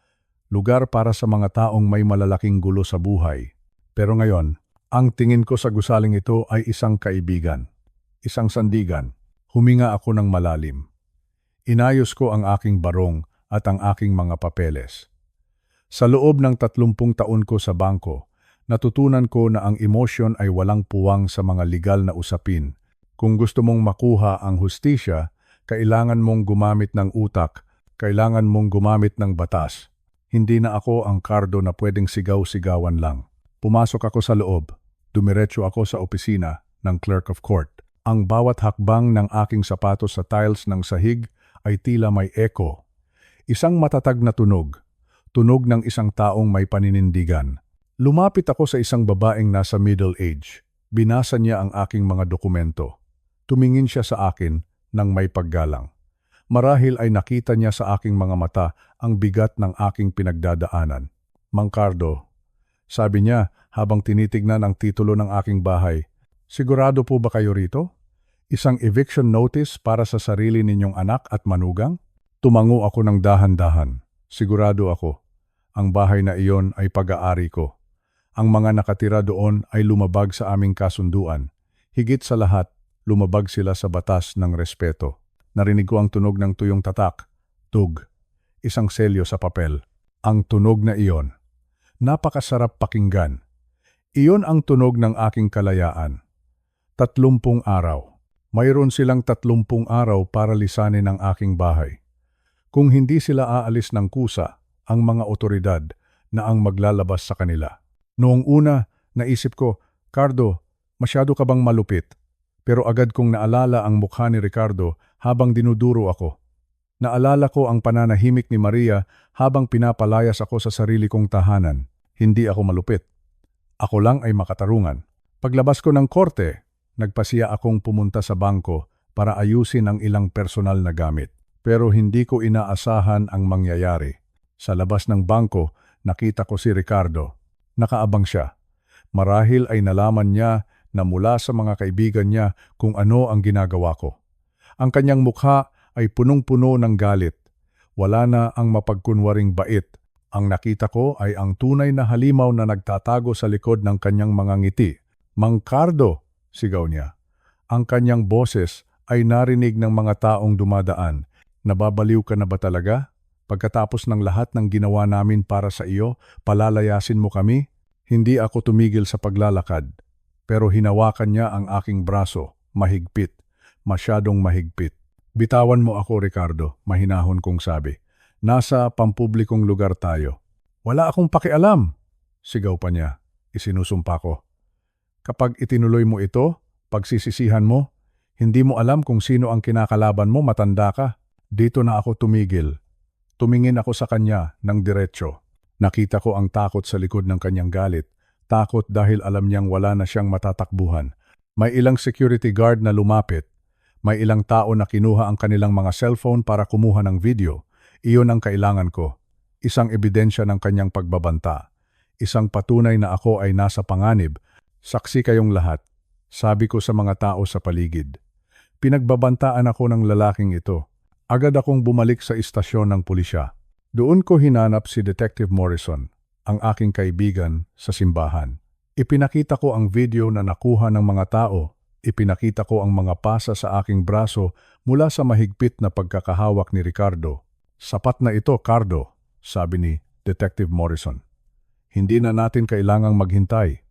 A: lugar para sa mga taong may malalaking gulo sa buhay. Pero ngayon, ang tingin ko sa gusaling ito ay isang kaibigan, isang sandigan. Huminga ako ng malalim. Inayos ko ang aking barong at ang aking mga papeles. Sa loob ng 30 taon ko sa bangko, natutunan ko na ang emosyon ay walang puwang sa mga legal na usapin. Kung gusto mong makuha ang hustisya, kailangan mong gumamit ng utak, kailangan mong gumamit ng batas. Hindi na ako ang Cardo na pwedeng sigaw-sigawan lang. Pumasok ako sa loob, dumiretso ako sa opisina ng Clerk of Court. Ang bawat hakbang ng aking sapatos sa tiles ng sahig ay tila may echo. Isang matatag na tunog, tunog ng isang taong may paninindigan. Lumapit ako sa isang babaeng nasa middle age. Binasa niya ang aking mga dokumento. Tumingin siya sa akin ng may paggalang. Marahil ay nakita niya sa aking mga mata ang bigat ng aking pinagdadaanan. Mang Cardo, sabi niya habang tinitignan ang titulo ng aking bahay, sigurado po ba kayo rito? Isang eviction notice para sa sarili ninyong anak at manugang? Tumango ako ng dahan-dahan. Sigurado ako, ang bahay na iyon ay pag-aari ko. Ang mga nakatira doon ay lumabag sa aming kasunduan. Higit sa lahat, lumabag sila sa batas ng respeto. Narinig ko ang tunog ng tuyong tatak. Tug. Isang selyo sa papel. Ang tunog na iyon. Napakasarap pakinggan. Iyon ang tunog ng aking kalayaan. 30 araw. Mayroon silang 30 araw para lisanin ang aking bahay. Kung hindi sila aalis ng kusa, ang mga otoridad na ang maglalabas sa kanila. Noong una, naisip ko, Cardo, masyado ka bang malupit? Pero agad kong naalala ang mukha ni Ricardo habang dinuduro ako. Naalala ko ang pananahimik ni Maria habang pinapalayas ako sa sarili kong tahanan. Hindi ako malupit. Ako lang ay makatarungan. Paglabas ko ng korte, nagpasiya akong pumunta sa bangko para ayusin ang ilang personal na gamit. Pero hindi ko inaasahan ang mangyayari. Sa labas ng bangko, nakita ko si Ricardo. Nakaabang siya. Marahil ay nalaman niya na mula sa mga kaibigan niya kung ano ang ginagawa ko. Ang kanyang mukha ay punong-puno ng galit. Wala na ang mapagkunwaring bait. Ang nakita ko ay ang tunay na halimaw na nagtatago sa likod ng kanyang mga ngiti. Mang Cardo, sigaw niya. Ang kanyang boses ay narinig ng mga taong dumadaan. Nababaliw ka na ba talaga? Pagkatapos ng lahat ng ginawa namin para sa iyo, palalayasin mo kami? Hindi ako tumigil sa paglalakad. Pero hinawakan niya ang aking braso, mahigpit, masyadong mahigpit. Bitawan mo ako, Ricardo, mahinahon kong sabi. Nasa pampublikong lugar tayo. Wala akong pakialam, sigaw pa niya. Isinusumpa ko. Kapag itinuloy mo ito, Pagsisisihan mo, hindi mo alam kung sino ang kinakalaban mo, matanda ka. Dito na ako tumigil. Tumingin ako sa kanya ng diretsyo. Nakita ko ang takot sa likod ng kanyang galit. Takot dahil alam niyang wala na siyang matatakbuhan. May ilang security guard na lumapit. May ilang tao na kinuha ang kanilang mga cellphone para kumuha ng video. Iyon ang kailangan ko. Isang ebidensya ng kanyang pagbabanta. Isang patunay na ako ay nasa panganib. Saksi kayong lahat. Sabi ko sa mga tao sa paligid. Pinagbabantaan ako ng lalaking ito. Agad akong bumalik sa istasyon ng pulisya. Doon ko hinanap si Detective Morrison, ang aking kaibigan sa simbahan. Ipinakita ko ang video na nakuha ng mga tao. Ipinakita ko ang mga pasa sa aking braso mula sa mahigpit na pagkakahawak ni Ricardo. Sapat na ito, Cardo, sabi ni Detective Morrison. Hindi na natin kailangang maghintay.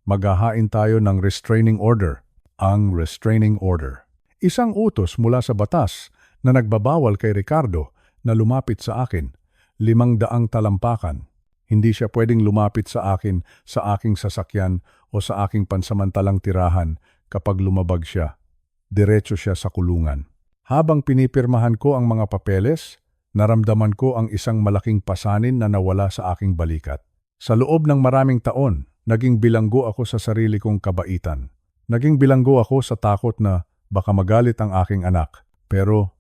A: Maghahain tayo ng restraining order. Ang restraining order. Isang utos mula sa batas na nagbabawal kay Ricardo na lumapit sa akin. 500 talampakan. Hindi siya pwedeng lumapit sa akin sa aking sasakyan o sa aking pansamantalang tirahan kapag lumabag siya. Diretso siya sa kulungan. Habang pinipirmahan ko ang mga papeles, naramdaman ko ang isang malaking pasanin na nawala sa aking balikat. Sa loob ng maraming taon, naging bilanggo ako sa sarili kong kabaitan. Naging bilanggo ako sa takot na baka magalit ang aking anak. Pero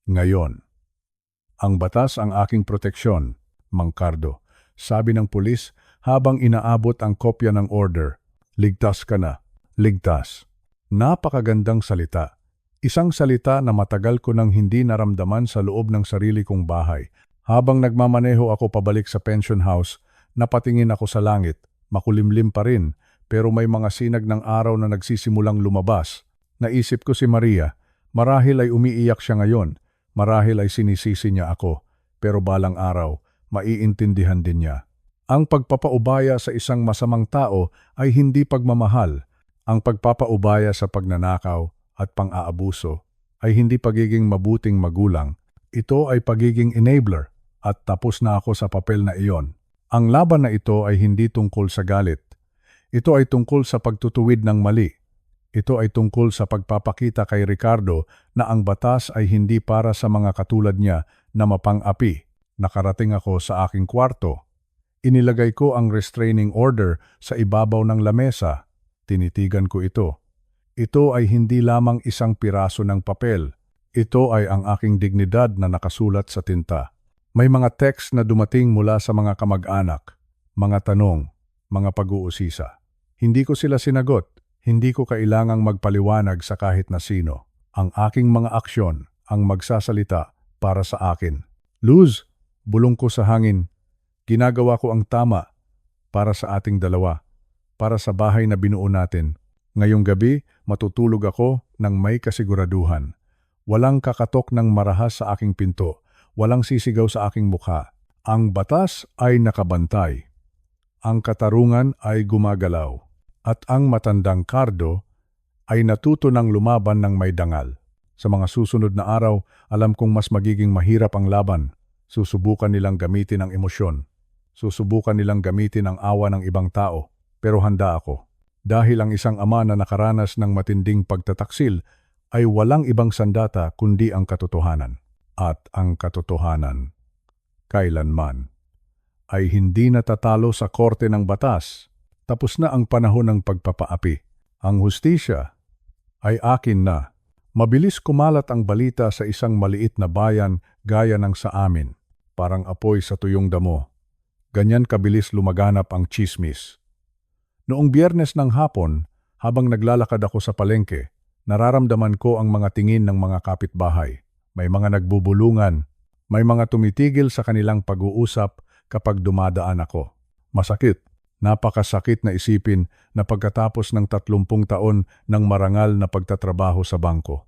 A: ngayon, ang batas ang aking proteksyon, Mang Cardo. Sabi ng pulis habang inaabot ang kopya ng order. Ligtas ka na. Ligtas. Napakagandang salita. Isang salita na matagal ko nang hindi naramdaman sa loob ng sarili kong bahay. Habang nagmamaneho ako pabalik sa pension house, napatingin ako sa langit. Makulimlim pa rin, pero may mga sinag ng araw na nagsisimulang lumabas. Naisip ko si Maria. Marahil ay umiiyak siya ngayon. Marahil ay sinisisi niya ako. Pero balang araw, maiintindihan din niya. Ang pagpapaubaya sa isang masamang tao ay hindi pagmamahal. Ang pagpapaubaya sa pagnanakaw at pang-aabuso ay hindi pagiging mabuting magulang. Ito ay pagiging enabler at tapos na ako sa papel na iyon. Ang laban na ito ay hindi tungkol sa galit. Ito ay tungkol sa pagtutuwid ng mali. Ito ay tungkol sa pagpapakita kay Ricardo na ang batas ay hindi para sa mga katulad niya na mapang-api. Nakarating ako sa aking kwarto. Inilagay ko ang restraining order sa ibabaw ng lamesa. Tinitigan ko ito. Ito ay hindi lamang isang piraso ng papel. Ito ay ang aking dignidad na nakasulat sa tinta. May mga text na dumating mula sa mga kamag-anak, mga tanong, mga pag-uusisa. Hindi ko sila sinagot. Hindi ko kailangang magpaliwanag sa kahit na sino. Ang aking mga aksyon ang magsasalita para sa akin. Luz, bulong ko sa hangin. Ginagawa ko ang tama para sa ating dalawa, para sa bahay na binuo natin. Ngayong gabi, matutulog ako ng may kasiguraduhan. Walang kakatok ng marahas sa aking pinto. Walang sisigaw sa aking mukha. Ang batas ay nakabantay. Ang katarungan ay gumagalaw. At ang matandang Cardo ay natuto ng lumaban ng may dangal. Sa mga susunod na araw, alam kong mas magiging mahirap ang laban. Susubukan nilang gamitin ang emosyon. Susubukan nilang gamitin ang awa ng ibang tao. Pero handa ako. Dahil ang isang ama na nakaranas ng matinding pagtataksil ay walang ibang sandata kundi ang katotohanan. At ang katotohanan, kailanman, ay hindi natatalo sa korte ng batas. Tapos na ang panahon ng pagpapaapi. Ang hustisya ay akin na. Mabilis kumalat ang balita sa isang maliit na bayan gaya ng sa amin. Parang apoy sa tuyong damo. Ganyan kabilis lumaganap ang chismis. Noong Biyernes ng hapon, habang naglalakad ako sa palengke, nararamdaman ko ang mga tingin ng mga kapitbahay. May mga nagbubulungan, may mga tumitigil sa kanilang pag-uusap kapag dumadaan ako. Masakit, napakasakit na isipin na pagkatapos ng 30 taon ng marangal na pagtatrabaho sa bangko.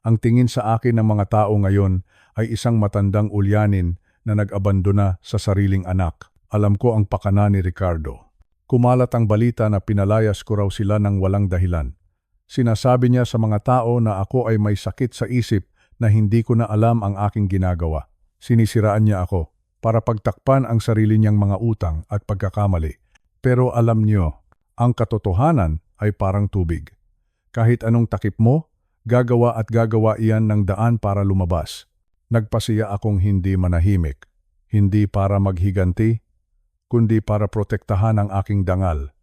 A: Ang tingin sa akin ng mga tao ngayon ay isang matandang ulyanin na nag-abandona sa sariling anak. Alam ko ang pakana ni Ricardo. Kumalat ang balita na pinalayas ko raw sila ng walang dahilan. Sinasabi niya sa mga tao na ako ay may sakit sa isip na hindi ko na alam ang aking ginagawa. Sinisiraan niya ako para pagtakpan ang sarili niyang mga utang at pagkakamali. Pero alam niyo, ang katotohanan ay parang tubig. Kahit anong takip mo, gagawa at gagawa iyan ng daan para lumabas. Nagpasiya akong hindi manahimik, hindi para maghiganti, kundi para protektahan ang aking dangal.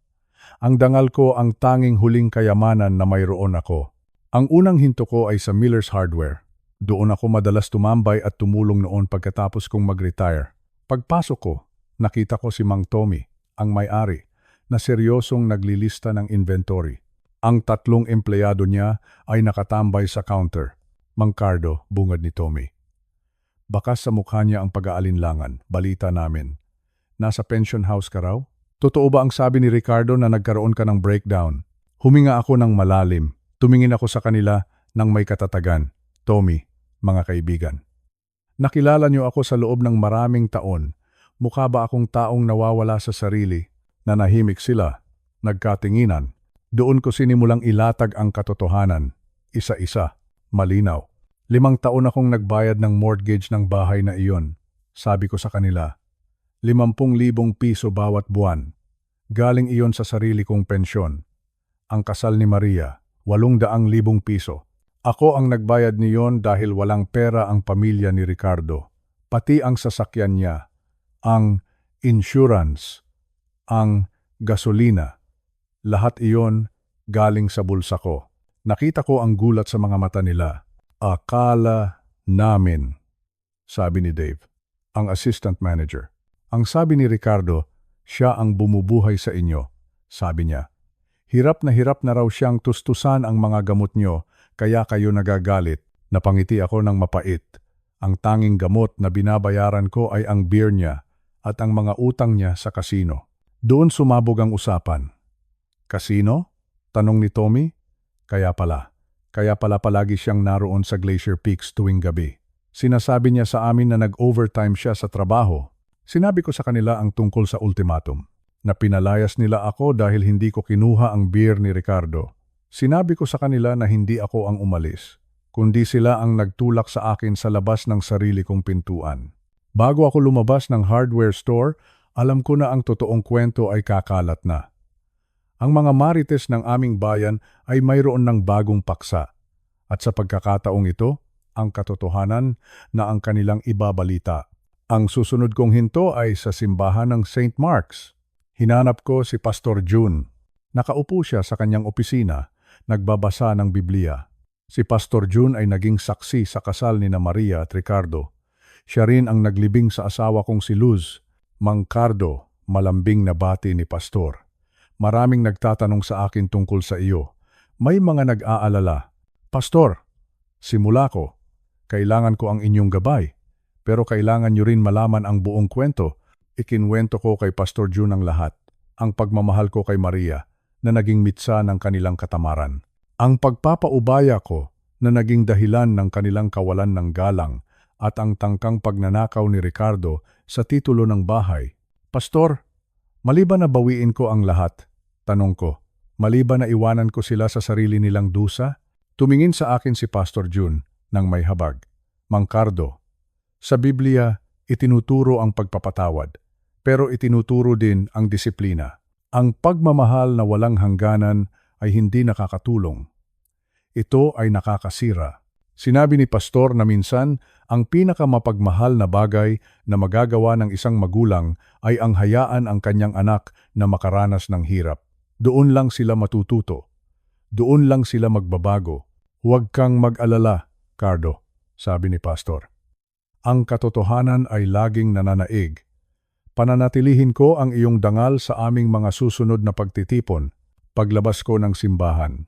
A: Ang dangal ko ang tanging huling kayamanan na mayroon ako. Ang unang hinto ko ay sa Miller's Hardware. Doon ako madalas tumambay at tumulong noon pagkatapos kong mag-retire. Pagpasok ko, nakita ko si Mang Tommy, ang may-ari, na seryosong naglilista ng inventory. Ang 3 empleyado niya ay nakatambay sa counter. Mang Cardo, bungad ni Tommy. Bakas sa mukha niya ang pag-aalinlangan, balita namin. Nasa pension house ka raw? Totoo ba ang sabi ni Ricardo na nagkaroon ka ng breakdown? Huminga ako ng malalim. Tumingin ako sa kanila ng may katatagan. Tommy, mga kaibigan. Nakilala niyo ako sa loob ng maraming taon. Mukha ba akong taong nawawala sa sarili? Nanahimik sila. Nagkatinginan. Doon ko sinimulang ilatag ang katotohanan. Isa-isa. Malinaw. 5 taon akong nagbayad ng mortgage ng bahay na iyon. Sabi ko sa kanila, 50,000 piso bawat buwan. Galing iyon sa sarili kong pensyon. Ang kasal ni Maria, 800,000 piso. Ako ang nagbayad niyon dahil walang pera ang pamilya ni Ricardo. Pati ang sasakyan niya, ang insurance, ang gasolina. Lahat iyon galing sa bulsa ko. Nakita ko ang gulat sa mga mata nila. Akala namin, sabi ni Dave, ang assistant manager. Ang sabi ni Ricardo, siya ang bumubuhay sa inyo. Sabi niya, hirap na raw siyang tustusan ang mga gamot niyo, kaya kayo nagagalit. Napangiti ako ng mapait. Ang tanging gamot na binabayaran ko ay ang beer niya at ang mga utang niya sa kasino. Doon sumabog ang usapan. Kasino? Tanong ni Tommy. Kaya pala palagi siyang naroon sa Glacier Peaks tuwing gabi. Sinasabi niya sa amin na nag-overtime siya sa trabaho. Sinabi ko sa kanila ang tungkol sa ultimatum, na pinalayas nila ako dahil hindi ko kinuha ang beer ni Ricardo. Sinabi ko sa kanila na hindi ako ang umalis, kundi sila ang nagtulak sa akin sa labas ng sarili kong pintuan. Bago ako lumabas ng hardware store, alam ko na ang totoong kwento ay kakalat na. Ang mga marites ng aming bayan ay mayroon ng bagong paksa. At sa pagkakataong ito, ang katotohanan na ang kanilang ibabalita. Ang susunod kong hinto ay sa simbahan ng St. Mark's. Hinanap ko si Pastor June. Nakaupo siya sa kanyang opisina, nagbabasa ng Biblia. Si Pastor June ay naging saksi sa kasal ni na Maria at Ricardo. Siya rin ang naglibing sa asawa kong si Luz. Mang Cardo, malambing na bati ni Pastor. Maraming nagtatanong sa akin tungkol sa iyo. May mga nag-aalala. Pastor, simula ko. Kailangan ko ang inyong gabay. Pero kailangan niyo rin malaman ang buong kwento. Ikinwento ko kay Pastor June ang lahat. Ang pagmamahal ko kay Maria na naging mitsa ng kanilang katamaran. Ang pagpapaubaya ko na naging dahilan ng kanilang kawalan ng galang at ang tangkang pagnanakaw ni Ricardo sa titulo ng bahay. Pastor, maliban na bawiin ko ang lahat, tanong ko, maliban na iwanan ko sila sa sarili nilang dusa? Tumingin sa akin si Pastor June nang may habag. Mang Cardo, sa Biblia, itinuturo ang pagpapatawad, pero itinuturo din ang disiplina. Ang pagmamahal na walang hangganan ay hindi nakakatulong. Ito ay nakakasira. Sinabi ni Pastor na minsan, ang pinakamapagmahal na bagay na magagawa ng isang magulang ay ang hayaan ang kanyang anak na makaranas ng hirap. Doon lang sila matututo. Doon lang sila magbabago. Huwag kang mag-alala, Cardo, sabi ni Pastor. Ang katotohanan ay laging nananaig. Pananatilihin ko ang iyong dangal sa aming mga susunod na pagtitipon. Paglabas ko ng simbahan,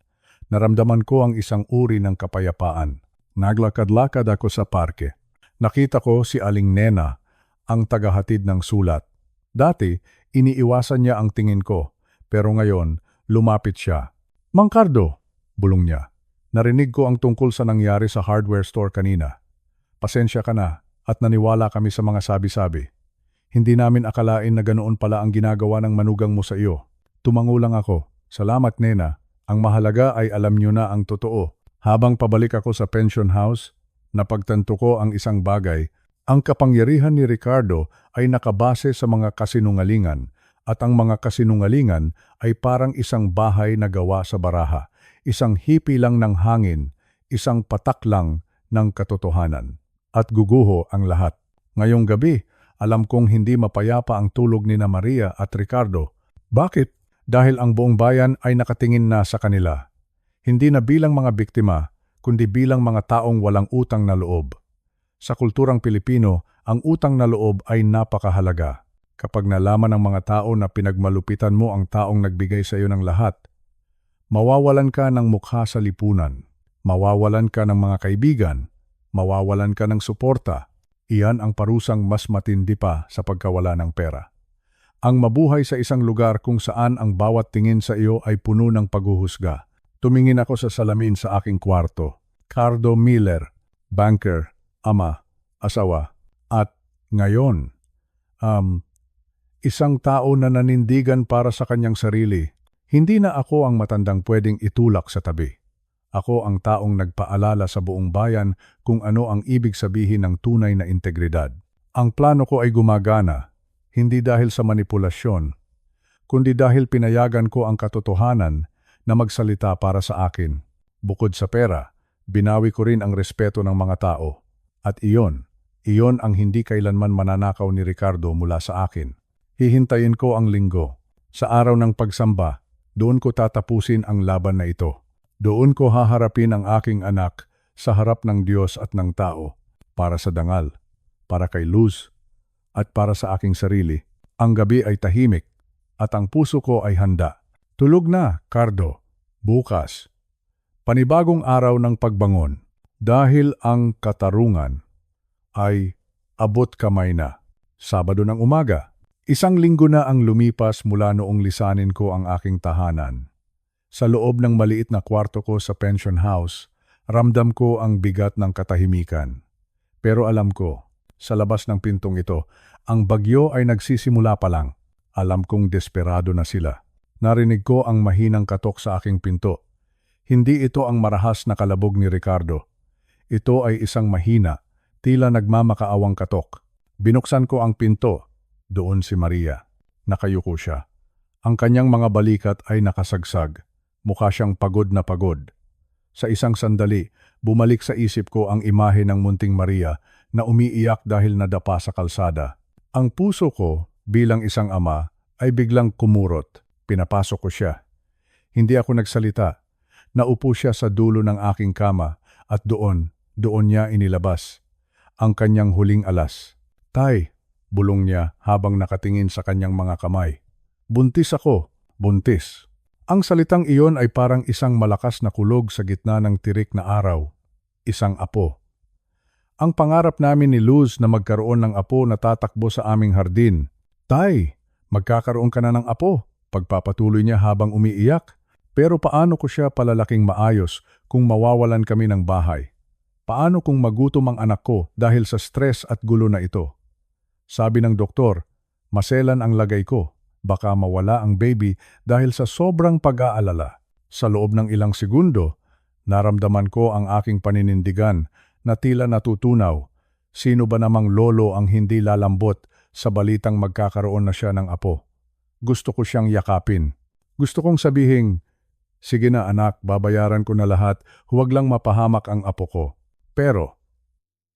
A: naramdaman ko ang isang uri ng kapayapaan. Naglakad-lakad ako sa parke. Nakita ko si Aling Nena, ang tagahatid ng sulat. Dati, iniiwasan niya ang tingin ko, pero ngayon, lumapit siya. Mang Cardo, bulong niya. Narinig ko ang tungkol sa nangyari sa hardware store kanina. Pasensya ka na at naniwala kami sa mga sabi-sabi. Hindi namin akalain na ganoon pala ang ginagawa ng manugang mo sa iyo. Tumango lang ako. Salamat, Nena. Ang mahalaga ay alam niyo na ang totoo. Habang pabalik ako sa pension house, napagtanto ko ang isang bagay. Ang kapangyarihan ni Ricardo ay nakabase sa mga kasinungalingan At ang mga kasinungalingan ay parang isang bahay na gawa sa baraha, isang hipi lang ng hangin, isang patak lang ng katotohanan. At guguho ang lahat. Ngayong gabi, alam kong hindi mapayapa ang tulog ni Maria at Ricardo. Bakit? Dahil ang buong bayan ay nakatingin na sa kanila. Hindi na bilang mga biktima, kundi bilang mga taong walang utang na loob. Sa kulturang Pilipino, ang utang na loob ay napakahalaga. Kapag nalaman ng mga tao na pinagmalupitan mo ang taong nagbigay sa iyo ng lahat, mawawalan ka ng mukha sa lipunan, mawawalan ka ng mga kaibigan, mawawalan ka ng suporta. Iyan ang parusang mas matindi pa sa pagkawala ng pera. Ang mabuhay sa isang lugar kung saan ang bawat tingin sa iyo ay puno ng paghuhusga. Tumingin ako sa salamin sa aking kwarto. Cardo Miller, banker, ama, asawa, at ngayon, isang tao na nanindigan para sa kanyang sarili. Hindi na ako ang matandang pwedeng itulak sa tabi. Ako ang taong nagpaalala sa buong bayan kung ano ang ibig sabihin ng tunay na integridad. Ang plano ko ay gumagana, hindi dahil sa manipulasyon, kundi dahil pinayagan ko ang katotohanan na magsalita para sa akin. Bukod sa pera, binawi ko rin ang respeto ng mga tao. At iyon ang hindi kailanman mananakaw ni Ricardo mula sa akin. Hihintayin ko ang linggo. Sa araw ng pagsamba, doon ko tatapusin ang laban na ito. Doon ko haharapin ang aking anak sa harap ng Diyos at ng tao, para sa dangal, para kay Luz, at para sa aking sarili. Ang gabi ay tahimik, at ang puso ko ay handa. Tulog na, Cardo. Bukas. Panibagong araw ng pagbangon, dahil ang katarungan ay abot kamay na. Sabado ng umaga. Isang linggo na ang lumipas mula noong lisanin ko ang aking tahanan. Sa loob ng maliit na kwarto ko sa pension house, ramdam ko ang bigat ng katahimikan. Pero alam ko, sa labas ng pintong ito, ang bagyo ay nagsisimula pa lang. Alam kong desperado na sila. Narinig ko ang mahinang katok sa aking pinto. Hindi ito ang marahas na kalabog ni Ricardo. Ito ay isang mahina, tila nagmamakaawang katok. Binuksan ko ang pinto. Doon si Maria. Nakayuko siya. Ang kanyang mga balikat ay nakasagsag. Mukha siyang pagod na pagod. Sa isang sandali, bumalik sa isip ko ang imahe ng munting Maria na umiiyak dahil nadapa sa kalsada. Ang puso ko, bilang isang ama, ay biglang kumurot. Pinapasok ko siya. Hindi ako nagsalita. Naupo siya sa dulo ng aking kama at doon niya inilabas ang kanyang huling alas. Tay, bulong niya habang nakatingin sa kanyang mga kamay. Buntis ako, buntis. Ang salitang iyon ay parang isang malakas na kulog sa gitna ng tirik na araw. Isang apo. Ang pangarap namin ni Luz na magkaroon ng apo na tatakbo sa aming hardin. Tay, magkakaroon ka na ng apo, pagpapatuloy niya habang umiiyak. Pero paano ko siya palalaking maayos kung mawawalan kami ng bahay? Paano kung magutom ang anak ko dahil sa stress at gulo na ito? Sabi ng doktor, maselan ang lagay ko. Baka mawala ang baby dahil sa sobrang pag-aalala. Sa loob ng ilang segundo, naramdaman ko ang aking paninindigan na tila natutunaw. Sino ba namang lolo ang hindi lalambot sa balitang magkakaroon na siya ng apo? Gusto ko siyang yakapin. Gusto kong sabihin, sige na anak, babayaran ko na lahat, huwag lang mapahamak ang apo ko. Pero,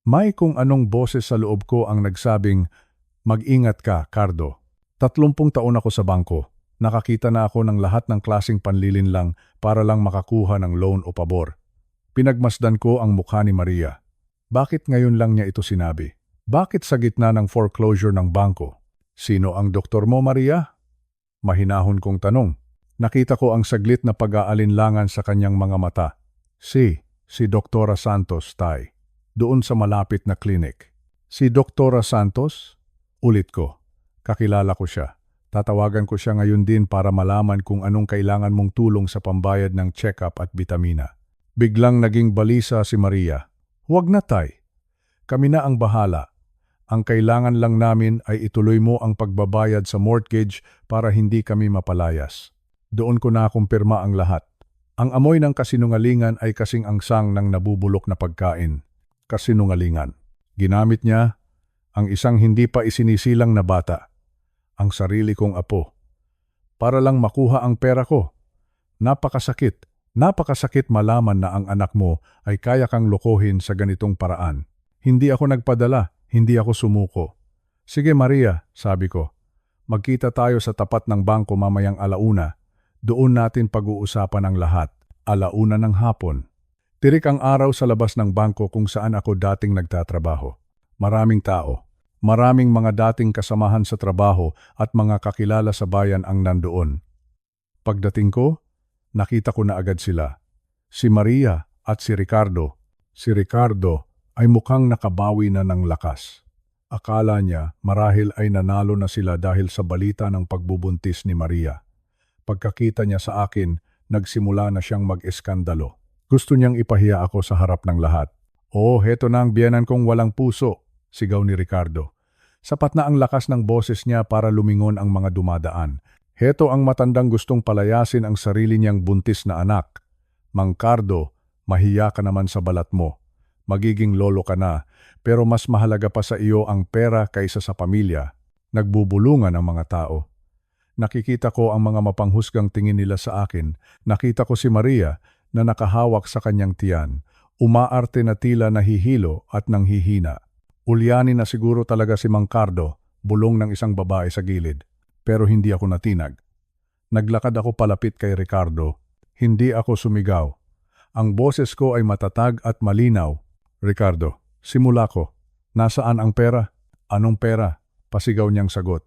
A: may kung anong boses sa loob ko ang nagsabing, mag-ingat ka, Cardo. 30 taon ako sa bangko. Nakakita na ako ng lahat ng klaseng panlilinlang para lang makakuha ng loan o pabor. Pinagmasdan ko ang mukha ni Maria. Bakit ngayon lang niya ito sinabi? Bakit sa gitna ng foreclosure ng bangko? Sino ang doktor mo, Maria? Mahinahon kong tanong. Nakita ko ang saglit na pag-aalinlangan sa kanyang mga mata. Si Doktora Santos, tay. Doon sa malapit na klinik. Si Doktora Santos? Ulit ko. Kakilala ko siya. Tatawagan ko siya ngayon din para malaman kung anong kailangan mong tulong sa pambayad ng check-up at bitamina. Biglang naging balisa si Maria. Huwag na tay. Kami na ang bahala. Ang kailangan lang namin ay ituloy mo ang pagbabayad sa mortgage para hindi kami mapalayas. Doon ko nakumpirma ang lahat. Ang amoy ng kasinungalingan ay kasing angsang ng nabubulok na pagkain. Kasinungalingan. Ginamit niya ang isang hindi pa isinisilang na bata, ang sarili kong apo, para lang makuha ang pera ko. Napakasakit. Napakasakit malaman na ang anak mo ay kaya kang lokohin sa ganitong paraan. Hindi ako nagpadala, hindi ako sumuko. Sige Maria, sabi ko. Magkita tayo sa tapat ng bangko mamayang alauna. Doon natin pag-uusapan ang lahat. Alauna ng hapon. Tirik ang araw sa labas ng bangko kung saan ako dating nagtatrabaho. Maraming tao. Maraming mga dating kasamahan sa trabaho at mga kakilala sa bayan ang nandoon. Pagdating ko, nakita ko na agad sila. Si Maria at si Ricardo. Si Ricardo ay mukhang nakabawi na ng lakas. Akala niya marahil ay nanalo na sila dahil sa balita ng pagbubuntis ni Maria. Pagkakita niya sa akin, nagsimula na siyang mag-eskandalo. Gusto niyang ipahiya ako sa harap ng lahat. Oh, heto na ang biyenan kong walang puso, sigaw ni Ricardo. Sapat na ang lakas ng boses niya para lumingon ang mga dumadaan. Heto ang matandang gustong palayasin ang sarili niyang buntis na anak. Mang Cardo, mahiya ka naman sa balat mo. Magiging lolo ka na, pero mas mahalaga pa sa iyo ang pera kaysa sa pamilya. Nagbubulungan ang mga tao. Nakikita ko ang mga mapanghusgang tingin nila sa akin. Nakita ko si Maria na nakahawak sa kanyang tiyan. Umaarte na tila nahihilo at nanghihina. Ulyanin na siguro talaga si Mang Cardo, bulong ng isang babae sa gilid. Pero hindi ako natinag. Naglakad ako palapit kay Ricardo. Hindi ako sumigaw. Ang boses ko ay matatag at malinaw. Ricardo, simula ko. Nasaan ang pera? Anong pera? Pasigaw niyang sagot.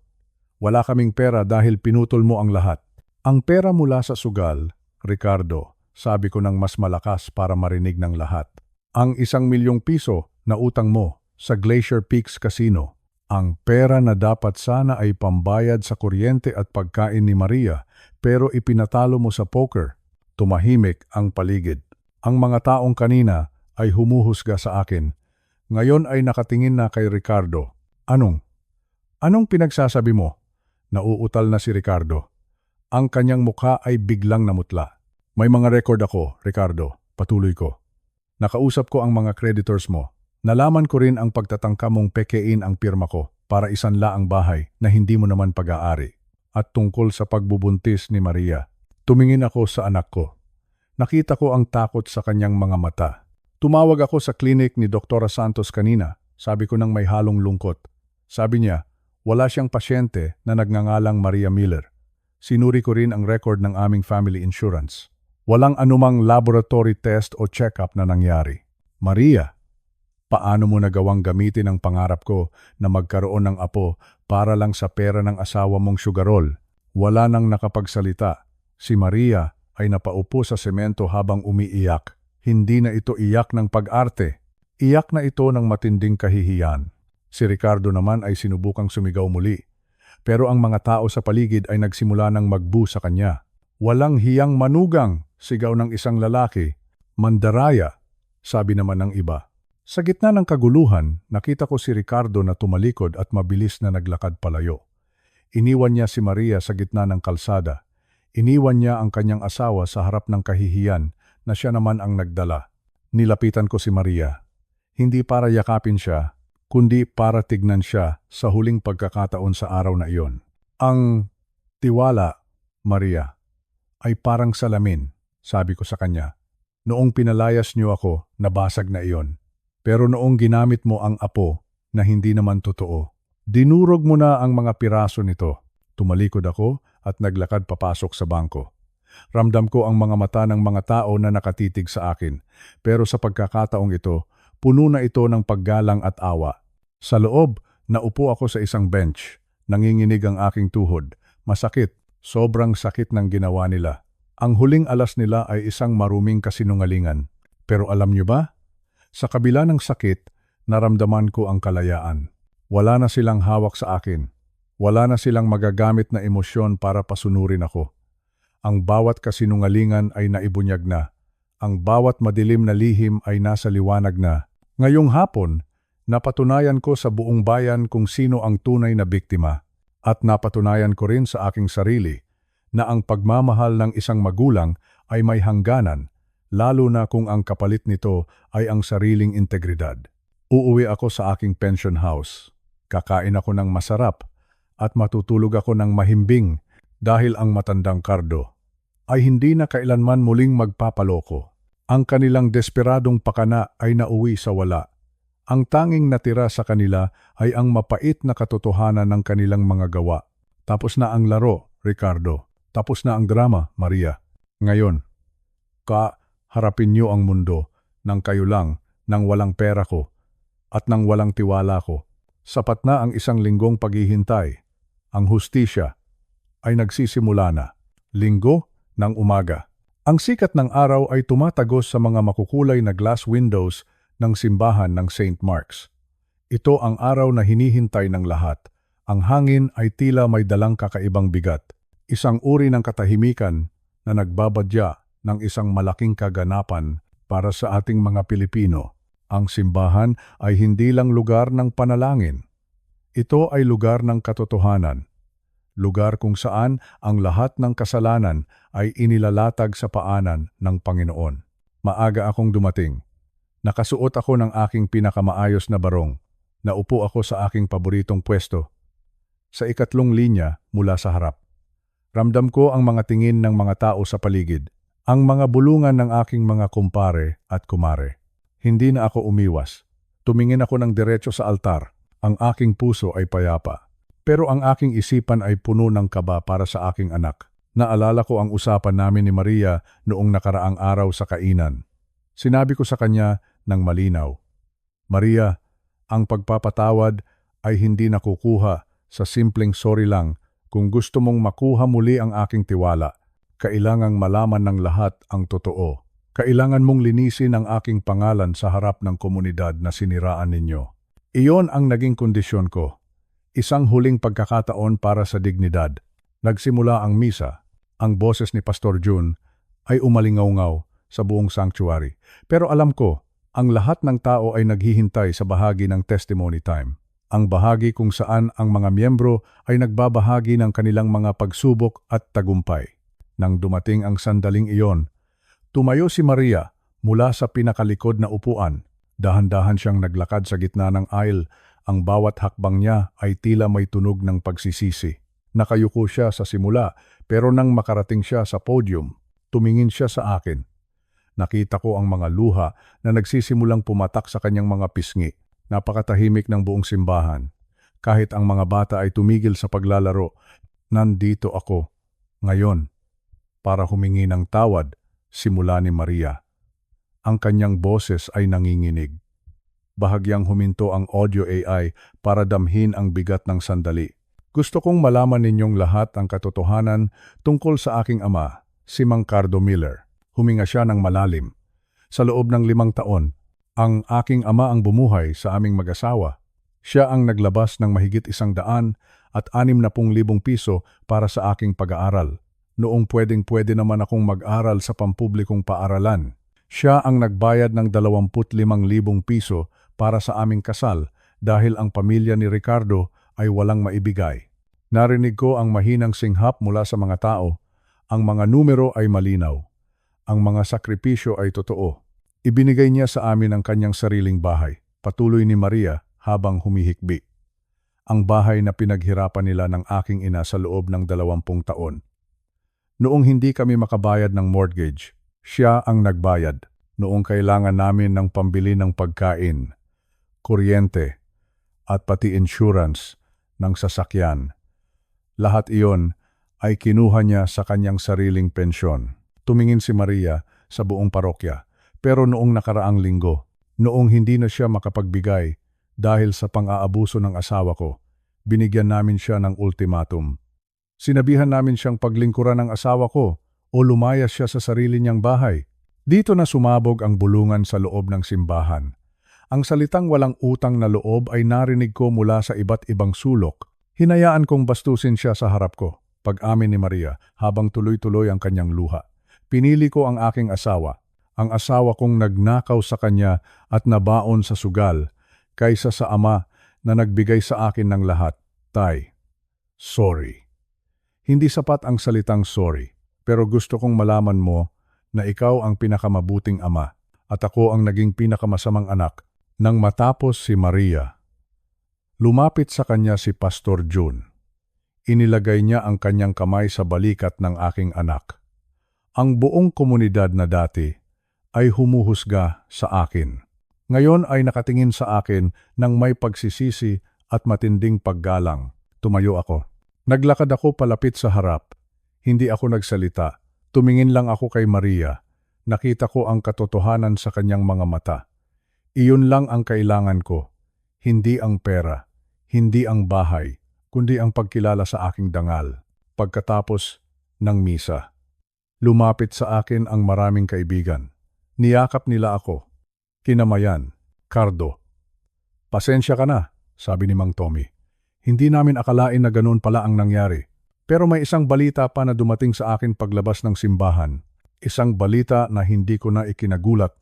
A: Wala kaming pera dahil pinutol mo ang lahat. Ang pera mula sa sugal, Ricardo, sabi ko ng mas malakas para marinig ng lahat. Ang 1,000,000 piso na utang mo sa Glacier Peaks Casino. Ang pera na dapat sana ay pambayad sa kuryente at pagkain ni Maria, pero ipinatalo mo sa poker. Tumahimik ang paligid. Ang mga taong kanina ay humuhusga sa akin. Ngayon ay nakatingin na kay Ricardo. Anong pinagsasabi mo? Nauutal na si Ricardo. Ang kanyang mukha ay biglang namutla. May mga record ako, Ricardo. Patuloy ko. Nakausap ko ang mga creditors mo. Nalaman ko rin ang pagtatangka mong pekein ang pirma ko para isanla ang bahay na hindi mo naman pag-aari. At tungkol sa pagbubuntis ni Maria. Tumingin ako sa anak ko. Nakita ko ang takot sa kanyang mga mata. Tumawag ako sa klinik ni Dr. Santos kanina. Sabi ko nang may halong lungkot. Sabi niya, wala siyang pasyente na nagngangalang Maria Miller. Sinuri ko rin ang record ng aming family insurance. Walang anumang laboratory test o check-up na nangyari. Maria, paano mo nagawang gamitin ang pangarap ko na magkaroon ng apo para lang sa pera ng asawa mong sugarol? Wala nang nakapagsalita. Si Maria ay napaupo sa semento habang umiiyak. Hindi na ito iyak ng pag-arte. Iyak na ito ng matinding kahihiyan. Si Ricardo naman ay sinubukang sumigaw muli. Pero ang mga tao sa paligid ay nagsimula ng magbu sa kanya. Walang hiyang manugang, sigaw ng isang lalaki. Mandaraya, sabi naman ng iba. Sa gitna ng kaguluhan, nakita ko si Ricardo na tumalikod at mabilis na naglakad palayo. Iniwan niya si Maria sa gitna ng kalsada. Iniwan niya ang kanyang asawa sa harap ng kahihiyan na siya naman ang nagdala. Nilapitan ko si Maria. Hindi para yakapin siya, kundi para tignan siya sa huling pagkakataon sa araw na iyon. Ang tiwala, Maria, ay parang salamin, sabi ko sa kanya. Noong pinalayas niyo ako, nabasag na iyon. Pero noong ginamit mo ang apo na hindi naman totoo, dinurog mo na ang mga piraso nito. Tumalikod ako at naglakad papasok sa bangko. Ramdam ko ang mga mata ng mga tao na nakatitig sa akin, pero sa pagkakataong ito, puno na ito ng paggalang at awa. Sa loob, naupo ako sa isang bench. Nanginginig ang aking tuhod. Masakit, sobrang sakit ng ginawa nila. Ang huling alas nila ay isang maruming kasinungalingan. Pero alam niyo ba? Sa kabila ng sakit, naramdaman ko ang kalayaan. Wala na silang hawak sa akin. Wala na silang magagamit na emosyon para pasunurin ako. Ang bawat kasinungalingan ay naibunyag na. Ang bawat madilim na lihim ay nasa liwanag na. Ngayong hapon, napatunayan ko sa buong bayan kung sino ang tunay na biktima. At napatunayan ko rin sa aking sarili na ang pagmamahal ng isang magulang ay may hangganan, lalo na kung ang kapalit nito ay ang sariling integridad. Uuwi ako sa aking pension house. Kakain ako ng masarap at matutulog ako ng mahimbing dahil ang matandang Cardo ay hindi na kailanman muling magpapaloko. Ang kanilang desperadong pakana ay nauwi sa wala. Ang tanging natira sa kanila ay ang mapait na katotohanan ng kanilang mga gawa. Tapos na ang laro, Ricardo. Tapos na ang drama, Maria. Ngayon, harapin niyo ang mundo nang kayo lang, nang walang pera ko, at nang walang tiwala ko. Sapat na ang isang linggong paghihintay. Ang hustisya ay nagsisimula na. Linggo ng umaga. Ang sikat ng araw ay tumatagos sa mga makukulay na glass windows ng simbahan ng St. Mark's. Ito ang araw na hinihintay ng lahat. Ang hangin ay tila may dalang kakaibang bigat. Isang uri ng katahimikan na nagbabadya ng isang malaking kaganapan para sa ating mga Pilipino. Ang simbahan ay hindi lang lugar ng panalangin. Ito ay lugar ng katotohanan. Lugar kung saan ang lahat ng kasalanan ay inilalatag sa paanan ng Panginoon. Maaga akong dumating. Nakasuot ako ng aking pinakamaayos na barong. Naupo ako sa aking paboritong pwesto. Sa ikatlong linya mula sa harap. Ramdam ko ang mga tingin ng mga tao sa paligid. Ang mga bulungan ng aking mga kumpare at kumare. Hindi na ako umiwas. Tumingin ako ng diretso sa altar. Ang aking puso ay payapa. Pero ang aking isipan ay puno ng kaba para sa aking anak. Naalala ko ang usapan namin ni Maria noong nakaraang araw sa kainan. Sinabi ko sa kanya ng malinaw, Maria, ang pagpapatawad ay hindi nakukuha sa simpleng sorry lang. Kung gusto mong makuha muli ang aking tiwala, kailangang malaman ng lahat ang totoo. Kailangan mong linisin ang aking pangalan sa harap ng komunidad na siniraan ninyo. Iyon ang naging kondisyon ko. Isang huling pagkakataon para sa dignidad. Nagsimula ang misa. Ang boses ni Pastor June ay umalingaw-ngaw sa buong sanctuary. Pero alam ko, ang lahat ng tao ay naghihintay sa bahagi ng testimony time. Ang bahagi kung saan ang mga miyembro ay nagbabahagi ng kanilang mga pagsubok at tagumpay. Nang dumating ang sandaling iyon, tumayo si Maria mula sa pinakalikod na upuan. Dahan-dahan siyang naglakad sa gitna ng aisle. Ang bawat hakbang niya ay tila may tunog ng pagsisisi. Nakayuko siya sa simula, pero nang makarating siya sa podium, tumingin siya sa akin. Nakita ko ang mga luha na nagsisimulang pumatak sa kanyang mga pisngi. Napakatahimik ng buong simbahan. Kahit ang mga bata ay tumigil sa paglalaro, nandito ako ngayon para humingi ng tawad, simula ni Maria. Ang kanyang boses ay nanginginig. Bahagyang huminto ang audio AI para damhin ang bigat ng sandali. Gusto kong malaman ninyong lahat ang katotohanan tungkol sa aking ama, si Mang Cardo Miller. Huminga siya ng malalim. Sa loob ng 5 taon, ang aking ama ang bumuhay sa aming mag-asawa. Siya ang naglabas ng mahigit 100,000 at 60,000 piso para sa aking pag-aaral. Noong pwedeng-pwede naman akong mag-aral sa pampublikong paaralan. Siya ang nagbayad ng 25,000 piso para sa aming kasal dahil ang pamilya ni Ricardo ay walang maibigay. Narinig ko ang mahinang singhap mula sa mga tao. Ang mga numero ay malinaw. Ang mga sakripisyo ay totoo. Ibinigay niya sa amin ang kanyang sariling bahay, patuloy ni Maria habang humihikbi. Ang bahay na pinaghirapan nila ng aking ina sa loob ng 20 taon. Noong hindi kami makabayad ng mortgage, siya ang nagbayad. Noong kailangan namin ng pambili ng pagkain, kuryente, at pati insurance ng sasakyan. Lahat iyon ay kinuha niya sa kanyang sariling pensyon. Tumingin si Maria sa buong parokya. Pero noong nakaraang linggo, noong hindi na siya makapagbigay dahil sa pang-aabuso ng asawa ko, binigyan namin siya ng ultimatum. Sinabihan namin siyang paglingkuran ng asawa ko o lumayas siya sa sarili niyang bahay. Dito na sumabog ang bulungan sa loob ng simbahan. Ang salitang walang utang na loob ay narinig ko mula sa iba't ibang sulok. Hinayaan kong bastusin siya sa harap ko, pag-amin ni Maria habang tuloy-tuloy ang kanyang luha. Pinili ko ang aking asawa. Ang asawa kong nagnakaw sa kanya at nabaon sa sugal, kaysa sa ama na nagbigay sa akin ng lahat. Tay, sorry. Hindi sapat ang salitang sorry, pero gusto kong malaman mo na ikaw ang pinakamabuting ama at ako ang naging pinakamasamang anak. Nang matapos si Maria, lumapit sa kanya si Pastor June. Inilagay niya ang kanyang kamay sa balikat ng aking anak. Ang buong komunidad na dati ay humuhusga sa akin. Ngayon ay nakatingin sa akin ng may pagsisisi at matinding paggalang. Tumayo ako. Naglakad ako palapit sa harap. Hindi ako nagsalita. Tumingin lang ako kay Maria. Nakita ko ang katotohanan sa kanyang mga mata. Iyon lang ang kailangan ko. Hindi ang pera, hindi ang bahay, kundi ang pagkilala sa aking dangal. Pagkatapos ng misa, lumapit sa akin ang maraming kaibigan. Niyakap nila ako. Kinamayan, Cardo. Pasensya ka na, sabi ni Mang Tommy. Hindi namin akalain na ganoon pala ang nangyari. Pero may isang balita pa na dumating sa akin paglabas ng simbahan. Isang balita na hindi ko na ikinagulat.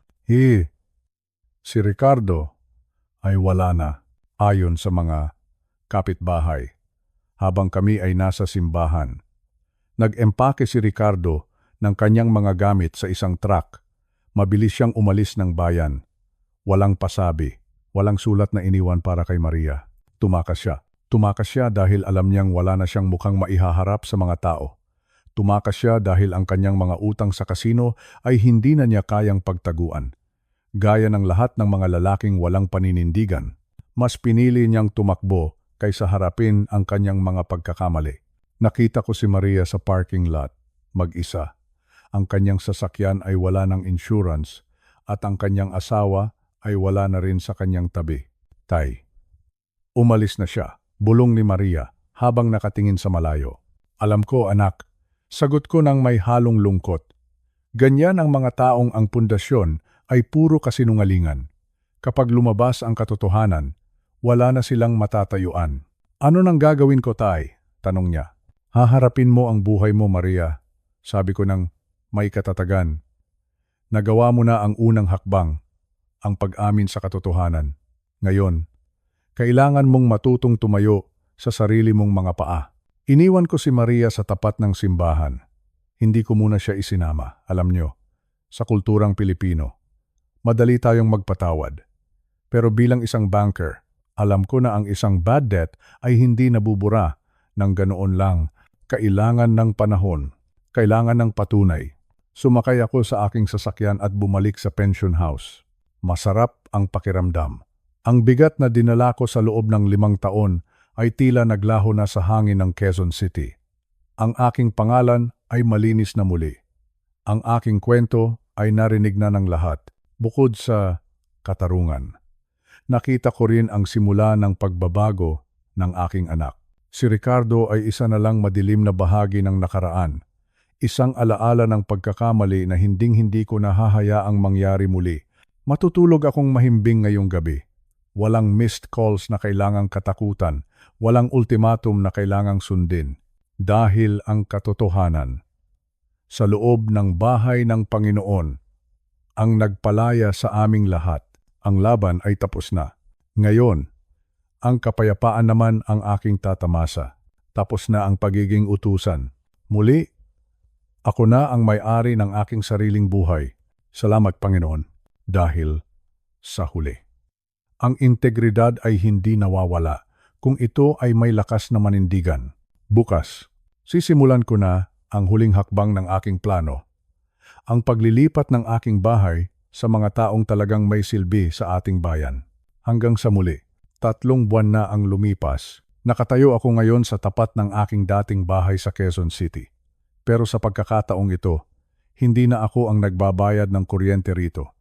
A: Si Ricardo ay wala na, ayon sa mga kapitbahay. Habang kami ay nasa simbahan, nag-empake si Ricardo ng kanyang mga gamit sa isang truck. Mabilis siyang umalis ng bayan. Walang pasabi, walang sulat na iniwan para kay Maria. Tumakas siya. Tumakas siya dahil alam niyang wala na siyang mukhang maihaharap sa mga tao. Tumakas siya dahil ang kanyang mga utang sa kasino ay hindi na niya kayang pagtaguan. Gaya ng lahat ng mga lalaking walang paninindigan, mas pinili niyang tumakbo kaysa harapin ang kanyang mga pagkakamali. Nakita ko si Maria sa parking lot, mag-isa. Ang kanyang sasakyan ay wala ng insurance at ang kanyang asawa ay wala na rin sa kanyang tabi. Tay. Umalis na siya, bulong ni Maria habang nakatingin sa malayo. Alam ko, anak, sagot ko ng may halong lungkot. Ganyan ang mga taong ang pundasyon ay puro kasinungalingan. Kapag lumabas ang katotohanan, wala na silang matatayuan. Ano nang gagawin ko, tay? Tanong niya. Haharapin mo ang buhay mo, Maria. Sabi ko ng may katatagan. Nagawa mo na ang unang hakbang, ang pag-amin sa katotohanan. Ngayon, kailangan mong matutong tumayo sa sarili mong mga paa. Iniwan ko si Maria sa tapat ng simbahan. Hindi ko muna siya isinama, alam nyo, sa kulturang Pilipino. Madali tayong magpatawad. Pero bilang isang banker, alam ko na ang isang bad debt ay hindi nabubura ng ganoon lang. Kailangan ng panahon, kailangan ng patunay. Sumakay ako sa aking sasakyan at bumalik sa pension house. Masarap ang pakiramdam. Ang bigat na dinala ko sa loob ng 5 taon ay tila naglaho na sa hangin ng Quezon City. Ang aking pangalan ay malinis na muli. Ang aking kwento ay narinig na ng lahat, bukod sa katarungan. Nakita ko rin ang simula ng pagbabago ng aking anak. Si Ricardo ay isa na lang madilim na bahagi ng nakaraan. Isang alaala ng pagkakamali na hinding-hindi ko nahahayaang mangyari muli. Matutulog akong mahimbing ngayong gabi. Walang missed calls na kailangang katakutan, walang ultimatum na kailangang sundin. Dahil ang katotohanan, sa loob ng bahay ng Panginoon, ang nagpalaya sa aming lahat, ang laban ay tapos na. Ngayon, ang kapayapaan naman ang aking tatamasa. Tapos na ang pagiging utusan. Muli, ako na ang may-ari ng aking sariling buhay. Salamat, Panginoon, dahil sa huli. Ang integridad ay hindi nawawala kung ito ay may lakas na manindigan. Bukas, sisimulan ko na ang huling hakbang ng aking plano. Ang paglilipat ng aking bahay sa mga taong talagang may silbi sa ating bayan. Hanggang sa muli, 3 buwan na ang lumipas. Nakatayo ako ngayon sa tapat ng aking dating bahay sa Quezon City. Pero sa pagkakataong ito, hindi na ako ang nagbabayad ng kuryente rito.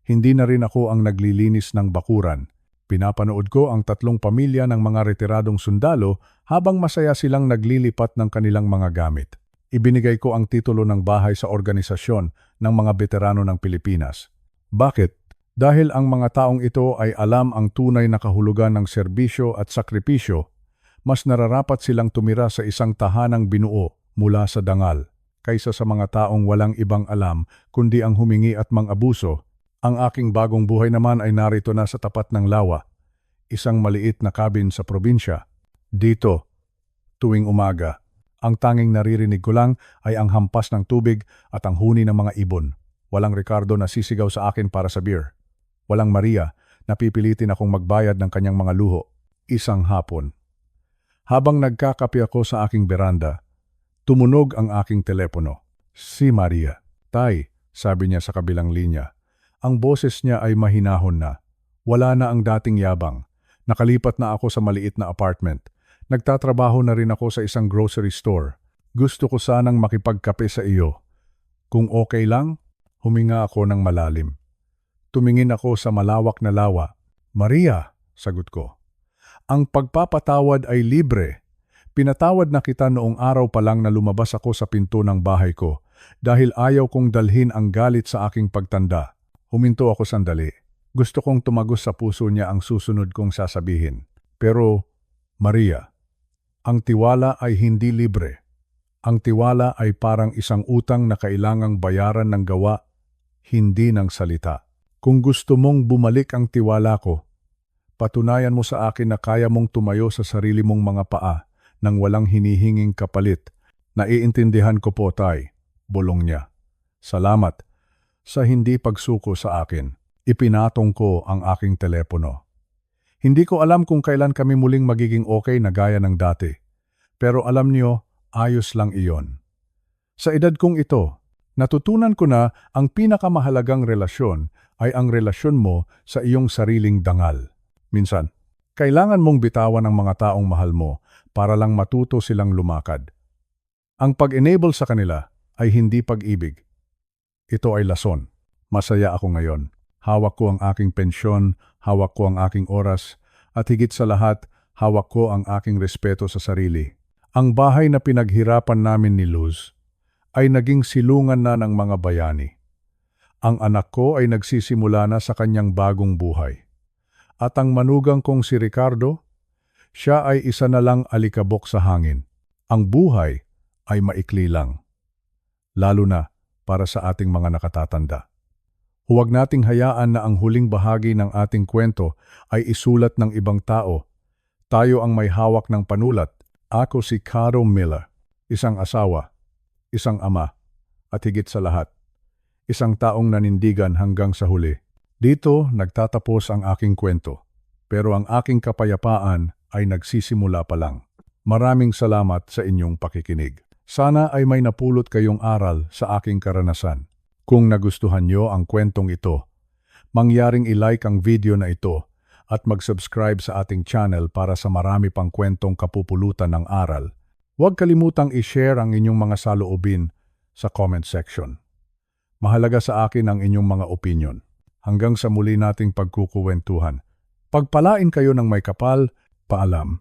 A: Hindi na rin ako ang naglilinis ng bakuran. Pinapanood ko ang 3 pamilya ng mga retiradong sundalo habang masaya silang naglilipat ng kanilang mga gamit. Ibinigay ko ang titulo ng bahay sa organisasyon ng mga veterano ng Pilipinas. Bakit? Dahil ang mga taong ito ay alam ang tunay na kahulugan ng serbisyo at sakripisyo, mas nararapat silang tumira sa isang tahanang binuo mula sa dangal, kaysa sa mga taong walang ibang alam kundi ang humingi at mang-abuso. Ang aking bagong buhay naman ay narito na sa tapat ng lawa, isang maliit na cabin sa probinsya. Dito, tuwing umaga, ang tanging naririnig ko lang ay ang hampas ng tubig at ang huni ng mga ibon. Walang Ricardo na sisigaw sa akin para sa beer. Walang Maria na pipilitin akong magbayad ng kanyang mga luho. Isang hapon, Habang nagkakape ako sa aking beranda, tumunog ang aking telepono. Si Maria. Tay, sabi niya sa kabilang linya. Ang boses niya ay mahinahon na. Wala na ang dating yabang. Nakalipat na ako sa maliit na apartment. Nagtatrabaho na rin ako sa isang grocery store. Gusto ko sanang makipagkape sa iyo. Kung okay lang, huminga ako ng malalim. Tumingin ako sa malawak na lawa. Maria, sagot ko. Ang pagpapatawad ay libre. Pinatawad na kita noong araw pa lang na lumabas ako sa pinto ng bahay ko dahil ayaw kong dalhin ang galit sa aking pagtanda. Huminto ako sandali. Gusto kong tumagos sa puso niya ang susunod kong sasabihin. Pero, Maria, ang tiwala ay hindi libre. Ang tiwala ay parang isang utang na kailangang bayaran ng gawa, hindi ng salita. Kung gusto mong bumalik ang tiwala ko, patunayan mo sa akin na kaya mong tumayo sa sarili mong mga paa nang walang hinihinging kapalit. Naiintindihan ko po, tay, bulong niya. Salamat sa hindi pagsuko sa akin. Ipinatong ko ang aking telepono. Hindi ko alam kung kailan kami muling magiging okay na gaya ng dati. Pero alam niyo, ayos lang iyon. Sa edad kong ito, natutunan ko na ang pinakamahalagang relasyon ay ang relasyon mo sa iyong sariling dangal. Minsan, kailangan mong bitawan ang mga taong mahal mo para lang matuto silang lumakad. Ang pag-enable sa kanila ay hindi pag-ibig. Ito ay lason. Masaya ako ngayon. Hawak ko ang aking pensyon, hawak ko ang aking oras, at higit sa lahat, hawak ko ang aking respeto sa sarili. Ang bahay na pinaghirapan namin ni Luz ay naging silungan na ng mga bayani. Ang anak ko ay nagsisimula na sa kanyang bagong buhay. At ang manugang kong si Ricardo, siya ay isa na lang alikabok sa hangin. Ang buhay ay maikli lang. Lalo na para sa ating mga nakatatanda. Huwag nating hayaan na ang huling bahagi ng ating kwento ay isulat ng ibang tao. Tayo ang may hawak ng panulat. Ako si Caro Miller, isang asawa, isang ama, at higit sa lahat, isang taong nanindigan hanggang sa huli. Dito nagtatapos ang aking kwento, pero ang aking kapayapaan ay nagsisimula pa lang. Maraming salamat sa inyong pakikinig. Sana ay may napulot kayong aral sa aking karanasan. Kung nagustuhan nyo ang kwentong ito, mangyaring i-like ang video na ito at mag-subscribe sa ating channel para sa marami pang kwentong kapupulutan ng aral. Huwag kalimutang i-share ang inyong mga saloobin sa comment section. Mahalaga sa akin ang inyong mga opinion. Hanggang sa muli nating pagkukuwentuhan. Pagpalain kayo ng may kapal, paalam.